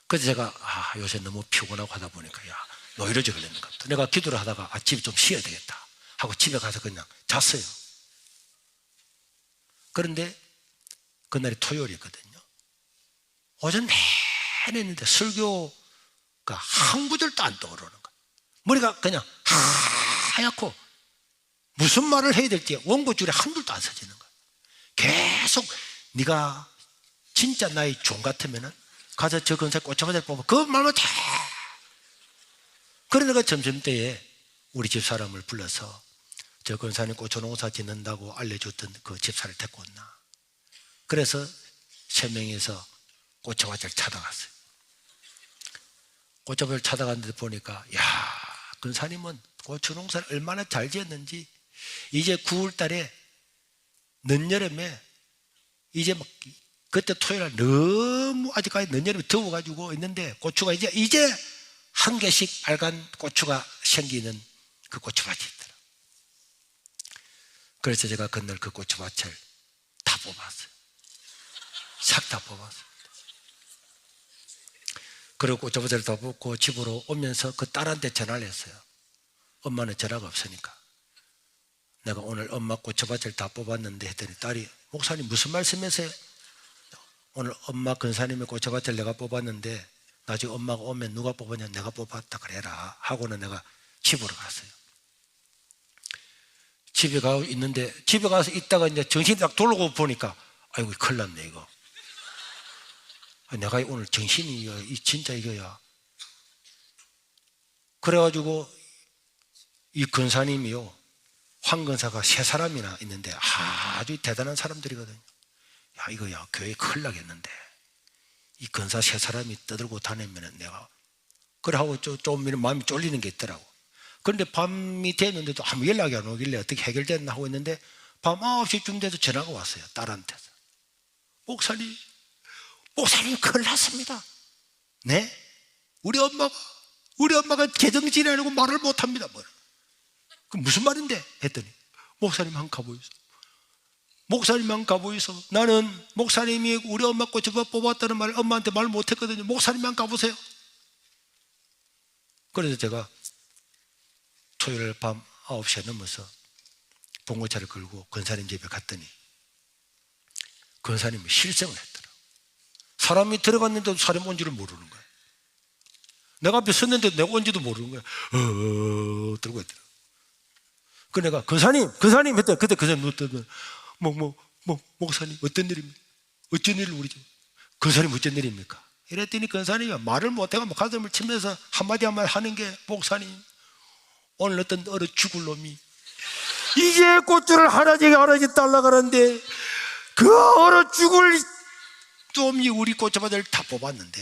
그래서 제가 요새 너무 피곤하고 하다 보니까 야 노이로제 걸렸는 것 같다. 내가 기도를 하다가 집에 좀 쉬어야 되겠다 하고 집에 가서 그냥 잤어요. 그런데 그날이 토요일이었거든요. 오전 내내 했는데 설교가 한 구절도 안 떠오르는 거야. 머리가 그냥 하얗고 무슨 말을 해야 될지 원고줄에 한 줄도 안 써지는 거야. 계속 네가 진짜 나의 종 같으면은 가서 저 근사에 꽃차마자를 뽑아 그 말만 다. 그래 내가 점심때에 우리 집사람을 불러서 저 근사님 고추농사 짓는다고 알려줬던 그 집사를 데리고 온나. 그래서 3명이서 꽃차마자를 찾아갔어요. 꽃차마자를 찾아갔는데 보니까 야 근사님은 고추농사를 얼마나 잘 지었는지 이제 9월달에 늦여름에 이제 막 그때 토요일날 너무 아직까지 늦여름에 더워가지고 있는데 고추가 이제 한 개씩 빨간 고추가 생기는 그 고추밭이 있더라. 그래서 제가 그날 그 고추밭을 다 뽑았어요. 싹 다 뽑았어요. 그리고 고추밭을 다 뽑고 집으로 오면서 그 딸한테 전화를 했어요. 엄마는 전화가 없으니까. 내가 오늘 엄마 고추밭을 다 뽑았는데 했더니 딸이 목사님 무슨 말씀이세요? 오늘 엄마 근사님의 고추밭을 내가 뽑았는데 나중에 엄마가 오면 누가 뽑았냐 내가 뽑았다 그래라 하고는 내가 집으로 갔어요. 집에 가서 있는데 집에 가서 있다가 이제 정신이 딱 돌아오고 보니까 아이고 큰일 났네 이거. 내가 오늘 정신이 진짜 이거야. 그래가지고 이 근사님이요 황근사가 3사람이나 있는데 아주 대단한 사람들이거든요. 야 이거야 교회 큰일 나겠는데 이 근사 3사람이 떠들고 다니면 내가 그래 하고 좀 마음이 쫄리는 게 있더라고. 그런데 밤이 됐는데도 아무 연락이 안 오길래 어떻게 해결됐나 하고 있는데 밤 9시쯤 돼서 전화가 왔어요. 딸한테서. 목사님 큰일 났습니다. 네? 우리 엄마가 제정신이 아니고 말을 못합니다. 그 무슨 말인데? 했더니 목사님 한 가보이소. 목사님 한 가보이소. 나는 목사님이 우리 엄마 꽃집을 뽑았다는 말을 엄마한테 말 못했거든요. 목사님 한 가보세요. 그래서 제가 토요일 밤 9시에 넘어서 봉고차를 걸고 권사님 집에 갔더니 권사님이 실성을 했더라. 사람이 들어갔는데도 사람이 온지를 모르는 거야. 내가 앞에 섰는데 내가 온지도 모르는 거야. 들고 있더라. 그 내가 근사님 했더니 그때 근사님 목사님 어떤 일입니까? 어쩐 일을 우리 집 근사님 어쩐 일입니까? 이랬더니 근사님이 말을 못해가 가슴을 치면서 한마디 하는 게 목사님 오늘 어떤 얼어 죽을 놈이 이제 꽃줄을 하나씩 달라가는데 그 얼어 죽을 놈이 우리 꽃차밭을 다 뽑았는데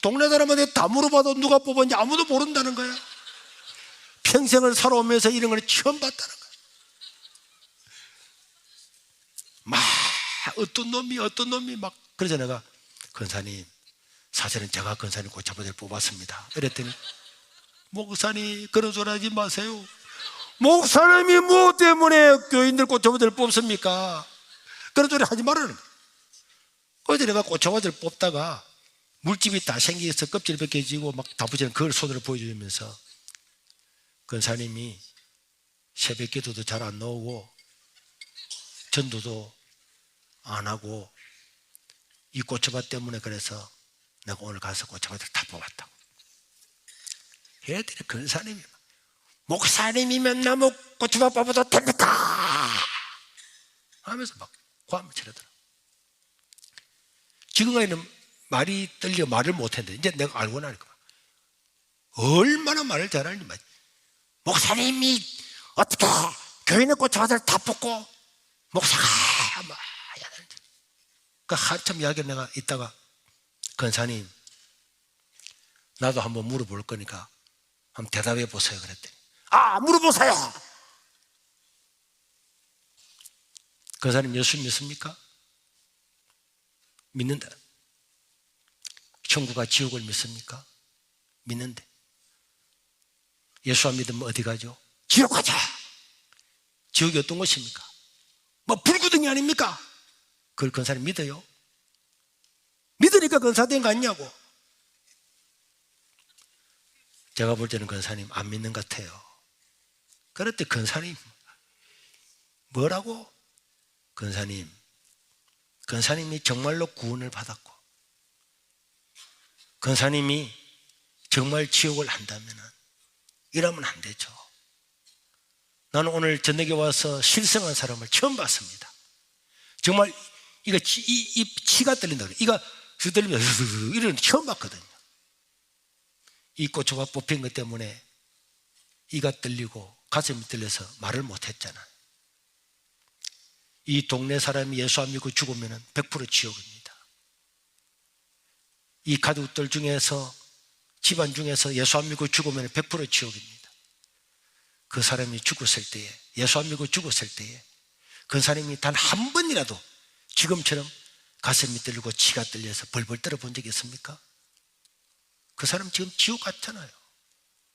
동네 사람한테 다 물어봐도 누가 뽑았는지 아무도 모른다는 거야. 평생을 살아오면서 이런 걸 처음 봤다는 거야. 막 어떤 놈이 막. 그래서 내가 권사님, 사실은 제가 권사님 꽃차밭을 뽑았습니다. 이랬더니 목사님 그런 소리 하지 마세요. 목사님이 뭐 때문에 교인들 꽃차밭을 뽑습니까? 그런 소리 하지 말라는 거야. 그래서 내가 꽃차밭을 뽑다가 물집이 다 생겨서 껍질 벗겨지고 막 다 붙이는 그걸 손으로 보여주면서 권사님이 새벽 기도도 잘 안 나오고 전도도 안 하고 이 꽃차밭 때문에 그래서 내가 오늘 가서 꽃차밭을 다 뽑았다고. 얘들이 권사님이 목사님이면 나무 꽃차밭 뽑아도 됩니까? 하면서 막 고함을 치르더라고. 지금까지는 말이 떨려 말을 못했는데 이제 내가 알고 나니까 얼마나 말을 잘하는지. 목사님이 어떻게 교인의 꽃차밭을 다 뽑고 목사가 막 해야 되는지. 그 한참 이야기를 내가 있다가 권사님 나도 한번 물어볼 거니까 한번 대답해 보세요 그랬더니 물어보세요. 권사님 예수 믿습니까? 믿는다. 천국과 지옥을 믿습니까? 믿는데. 예수 안 믿으면 어디 가죠? 지옥 가자. 지옥이 어떤 곳입니까? 뭐 불구덩이 아닙니까? 그걸 권사님 믿어요? 믿으니까 권사된 거 아니냐고. 제가 볼 때는 권사님 안 믿는 것 같아요. 그럴 때 권사님 뭐라고? 권사님이 정말로 구원을 받았고 권사님이 정말 지옥을 한다면 이러면 안 되죠. 나는 오늘 저녁에 와서 실성한 사람을 처음 봤습니다. 정말 이거 이 치가 떨린다 그래. 이가 떨리면 이런 거 처음 봤거든요. 이 꽃초가 뽑힌 것 때문에 이가 떨리고 가슴이 떨려서 말을 못했잖아요. 이 동네 사람이 예수 안 믿고 죽으면 100% 지옥입니다. 이 가족들 중에서 집안 중에서 예수 안 믿고 죽으면 100% 지옥입니다. 그 사람이 죽었을 때에 예수 안 믿고 죽었을 때에 그 사람이 단 한 번이라도 지금처럼 가슴이 떨리고 치가 떨려서 벌벌 떨어 본 적이 있습니까? 그 사람 지금 지옥 갔잖아요.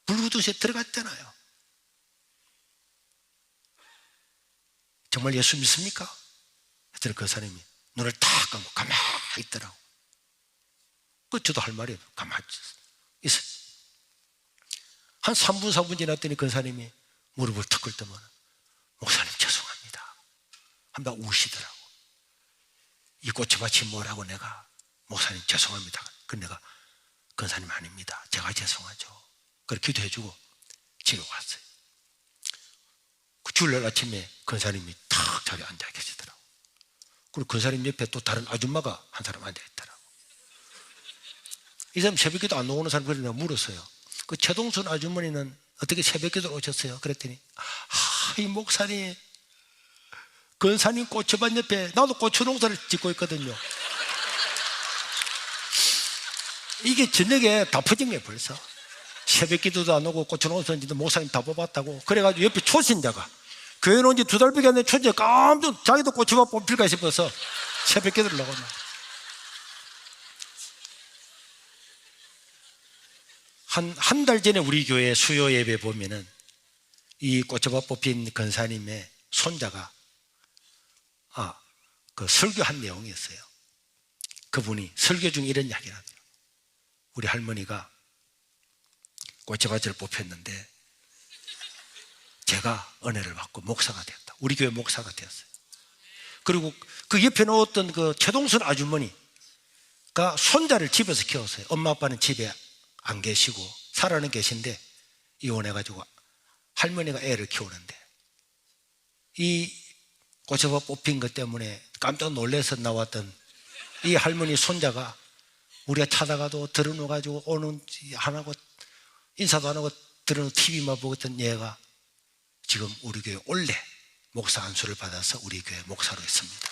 불구덩이에 들어갔잖아요. 정말 예수 믿습니까? 그랬더니 그 사람이 눈을 탁 감고 가만히 있더라고. 저도 할 말이 없어요. 가만히 있어요. 한 3분 4분 지났더니 그 사람이 무릎을 탁 꿇더만 목사님 죄송합니다 한번 우시더라고. 이 꽃차밭이 뭐라고 내가 목사님 죄송합니다. 그 내가 권사님 아닙니다. 제가 죄송하죠. 그렇게 기도해주고 집에 왔어요. 그 주일날 아침에 권사님이 탁 자리에 앉아 계시더라고. 그리고 권사님 옆에 또 다른 아줌마가 한 사람 앉아 있더라고. 이 사람 새벽기도 안 오는 사람. 그래서 내가 물었어요. 그 최동순 아주머니는 어떻게 새벽기도 오셨어요? 그랬더니 이 목사님 권사님 꽃차밭 옆에 나도 고추농사를 짓고 있거든요. 이게 저녁에 다 퍼진 거예요. 벌써 새벽기도도 안 오고 고추농사인지도 목사님 다 뽑았다고. 그래가지고 옆에 초신자가 교회 온 지 2달밖에 안 된 초신자가 깜짝 자기도 꽃차밭 뽑힐까 싶어서 새벽기도를 나갔나. 한 달 전에 우리 교회 수요 예배 보면은 이 꽃차밭 뽑힌 권사님의 손자가 그 설교한 내용이었어요. 그분이 설교 중에 이런 이야기를 하더라고요. 우리 할머니가 꽃차밭을 뽑혔는데 제가 은혜를 받고 목사가 되었다. 우리 교회 목사가 되었어요. 그리고 그 옆에 놓았던 그 최동순 아주머니가 손자를 집에서 키웠어요. 엄마 아빠는 집에 안 계시고 살아는 계신데 이혼해가지고 할머니가 애를 키우는데 이 꽃차밭 뽑힌 것 때문에 깜짝 놀라서 나왔던 이 할머니 손자가 우리가 찾아가도 들어놓아가지고 오는 안 하고 인사도 안 하고 들어놓고 TV만 보고 있던 얘가 지금 우리 교회 올해 목사 안수를 받아서 우리 교회 목사로 있습니다.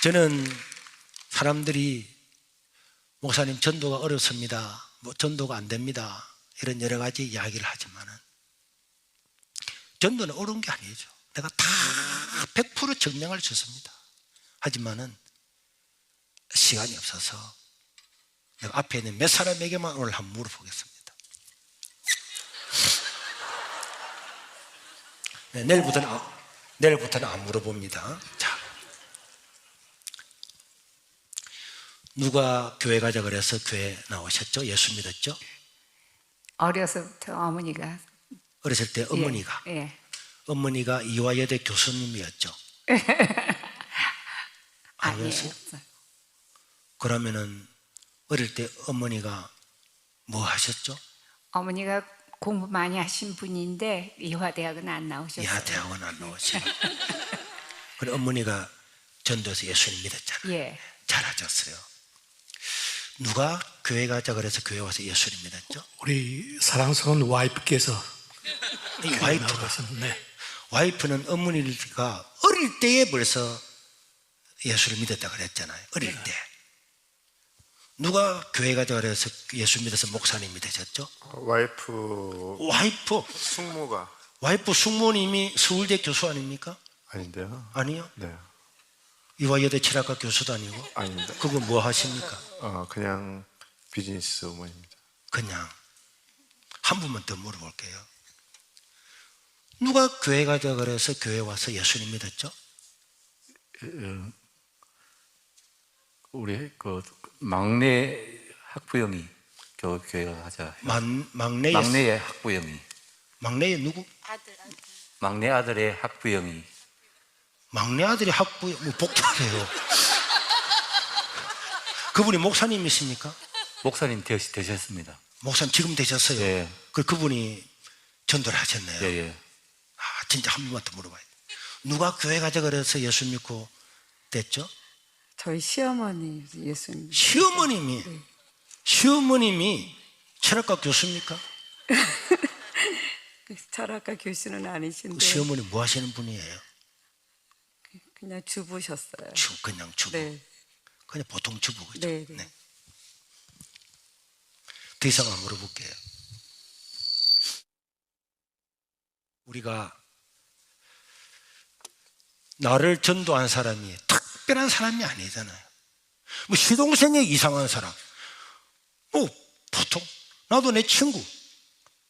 저는 사람들이 목사님 전도가 어렵습니다, 뭐 전도가 안 됩니다, 이런 여러 가지 이야기를 하지만은 전도는 어려운 게 아니죠. 내가 다 100% 증명할 수 있습니다. 하지만은 시간이 없어서 내가 앞에 있는 몇 사람에게만 오늘 한번 물어보겠습니다. 네, 내일부터는 안 물어봅니다. 자, 누가 교회 가자 그래서 교회 나오셨죠? 예수 믿었죠? 어려서부터 어머니가. 어렸을 때 어머니가. 예. 어머니가 이화여대 교수님이었죠? 아니었어요? 없어요. 그러면은 어릴 때 어머니가 뭐 하셨죠? 어머니가 공부 많이 하신 분인데 이화대학은 안 나오셨어요. 이화대학은 안 나오시고. 그래 어머니가 전도해서 예수님 믿었잖아요. 예. 잘하셨어요. 누가 교회 가자 그래서 교회 와서 예수님 믿었죠? 우리 사랑스러운 와이프께서. 이 와이프가. 네. 와이프는 어머니가 어릴 때에 벌써 예수를 믿었다 그랬잖아요. 어릴 때. 누가 교회 가자 그래서 예수 믿어서 목사님이 되셨죠? 와이프 숙모가. 와이프 숙모님이 서울대 교수 아닙니까? 아닌데요? 아니요? 네, 이화여대 철학과 교수도 아니고? 아닙니다. 그건 뭐 하십니까? 그냥 비즈니스 우먼입니다. 그냥 한 분만 더 물어볼게요. 누가 교회 가자 그래서 교회 와서 예수님 믿었죠? 우리 그 막내 학부형이 교회 가자. 막내의 학부형이. 막내의 누구? 막내 아들의 학부형이. 막내 아들이 학부 뭐 복잡해요. 그분이 목사님이십니까? 목사님 되셨습니다. 목사님 지금 되셨어요. 예. 그분이 전도를 하셨네요. 예. 진짜 한 번만 더 물어봐요. 누가 교회 가자 그래서 예수 믿고 됐죠? 저희 시어머니 예수님. 시어머님이 철학과 교수입니까? 철학과 교수는 아니신데 시어머니 뭐 하시는 분이에요? 그냥 주부셨어요. 그냥 주부. 네. 그냥 보통 주부죠. 네. 네. 더 이상 안 물어볼게요. 우리가 나를 전도한 사람이 특별한 사람이 아니잖아요. 뭐 시동생의 이상한 사람, 뭐 보통 나도 내 친구,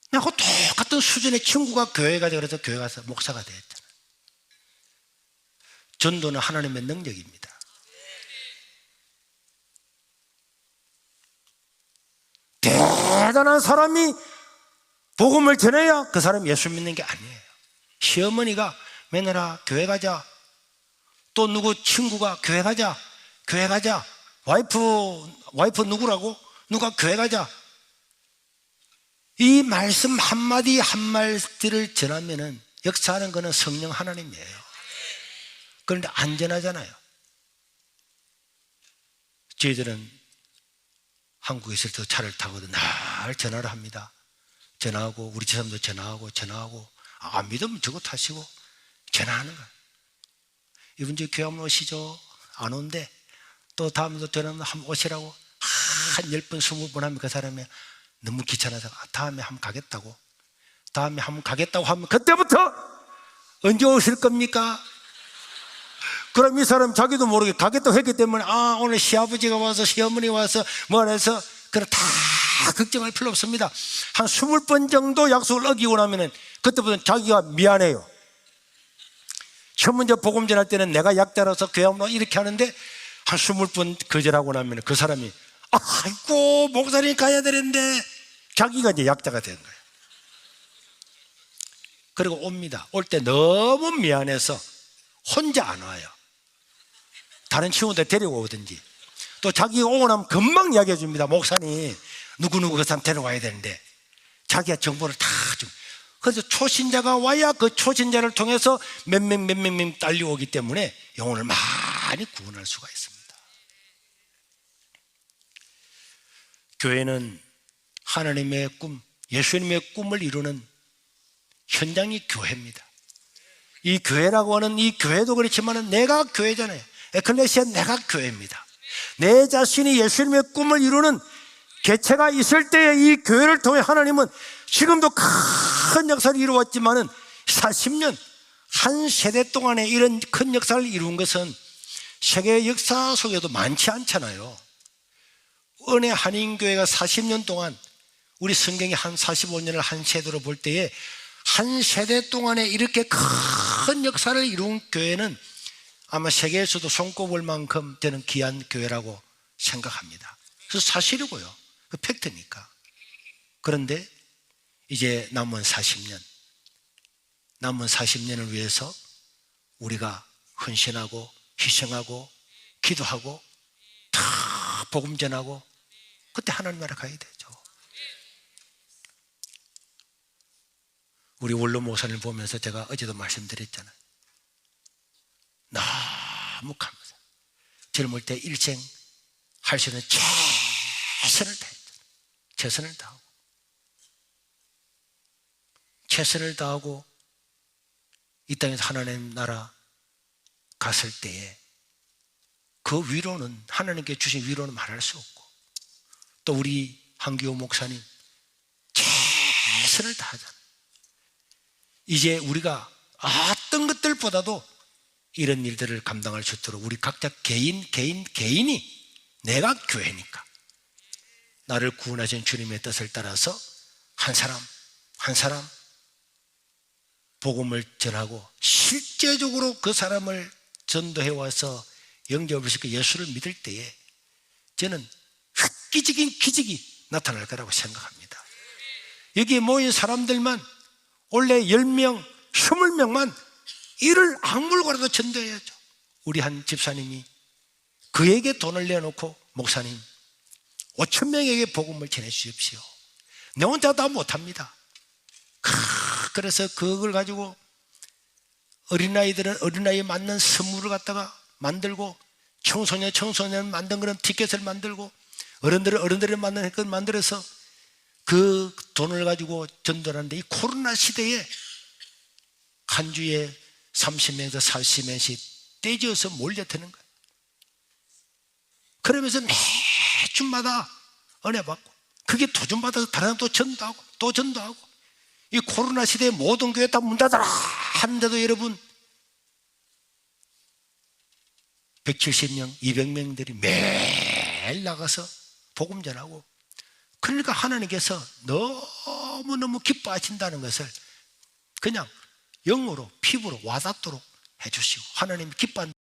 나하고 똑같은 수준의 친구가 교회 가자 그래서 교회 가서 목사가 되었잖아요. 전도는 하나님의 능력입니다. 대단한 사람이 복음을 전해야 그 사람이 예수 믿는 게 아니에요. 시어머니가 며느라 교회 가자, 또 누구 친구가 교회 가자, 와이프 누구라고? 누가 교회 가자. 이 말씀 한마디 한마디를 전하면은 역사하는 것은 성령 하나님이에요. 그런데 안전하잖아요. 저희들은 한국에 있을 때 차를 타고도 날 전화를 합니다. 전화하고 우리 집사람도 전화하고 안 믿으면 저거 타시고 전화하는 거예요. 이분 저 교회 한번 오시죠. 안 온대. 또 다음에도 전화하면 한번 오시라고 한 10번 20번 하면 그 사람이 너무 귀찮아서 다음에 한번 가겠다고 하면 그때부터 언제 오실 겁니까? 그럼 이 사람 자기도 모르게 가겠다고 했기 때문에 오늘 시아버지가 와서 시어머니 와서 뭐 해서 그래 다 걱정할 필요 없습니다. 한 20번 정도 약속을 어기고 나면은 그때부터는 자기가 미안해요. 첫 번째 복음 전할 때는 내가 약자라서 교회 한번 이렇게 하는데 한 20번 거절하고 나면 그 사람이 아이고 목사님 가야 되는데 자기가 이제 약자가 된 거예요. 그리고 옵니다. 올 때 너무 미안해서 혼자 안 와요. 다른 친구들 데리고 오든지 또 자기가 오고 나면 금방 이야기해 줍니다. 목사님 누구누구 그 사람 데려와야 되는데 자기가 정보를 다 줍니다. 그래서 초신자가 와야 그 초신자를 통해서 몇 명 딸려오기 때문에 영혼을 많이 구원할 수가 있습니다. 교회는 하나님의 꿈, 예수님의 꿈을 이루는 현장이 교회입니다. 이 교회라고 하는 이 교회도 그렇지만 내가 교회잖아요. 에클레시아 내가 교회입니다. 내 자신이 예수님의 꿈을 이루는 개체가 있을 때에 이 교회를 통해 하나님은 지금도 큰 역사를 이루었지만 40년 한 세대 동안에 이런 큰 역사를 이룬 것은 세계 역사 속에도 많지 않잖아요. 은혜 한인교회가 40년 동안 우리 성경이 한 45년을 한 세대로 볼 때에 한 세대 동안에 이렇게 큰 역사를 이룬 교회는 아마 세계에서도 손꼽을 만큼 저는 귀한 교회라고 생각합니다. 그래서 사실이고요. 그 팩트니까. 그런데 이제 남은 40년을 위해서 우리가 헌신하고 희생하고 기도하고 다 복음 전하고 그때 하나님 나라 가야 되죠. 우리 원로 목사님 보면서 제가 어제도 말씀드렸잖아요. 너무 감사. 젊을 때 일생 할 수 있는 최선을 다했잖아요. 최선을 다하고 이 땅에서 하나님 나라 갔을 때에 그 위로는 하나님께 주신 위로는 말할 수 없고 또 우리 한기호 목사님 최선을 다하잖아요. 이제 우리가 어떤 것들보다도 이런 일들을 감당할 수 있도록 우리 각자 개인이 내가 교회니까 나를 구원하신 주님의 뜻을 따라서 한 사람 복음을 전하고 실제적으로 그 사람을 전도해 와서 영접을 시켜 예수를 믿을 때에 저는 획기적인 기적이 나타날 거라고 생각합니다. 여기에 모인 사람들만 원래 10명, 20명만 이를 악물고라도 전도해야죠. 우리 한 집사님이 그에게 돈을 내놓고 목사님 5,000명에게 복음을 전해주십시오. 내 혼자 다 못합니다. 그래서 그걸 가지고 어린아이들은 어린아이에 맞는 선물을 갖다가 만들고 청소년 만든 그런 티켓을 만들고 어른들을 만든 걸 만들어서 그 돈을 가지고 전도를 하는데 이 코로나 시대에 한 주에 30명에서 40명씩 떼지어서 몰려드는 거예요. 그러면서 매주마다 은혜 받고 그게 도전받아서 다른 사람 또 전도하고 또 전도하고 이 코로나 시대에 모든 교회 다 문 닫아라 하는데도 여러분 170명, 200명들이 매일 나가서 복음 전하고 그러니까 하나님께서 너무너무 기뻐하신다는 것을 그냥 영으로 피부로 와닿도록 해주시고 하나님이 기뻐한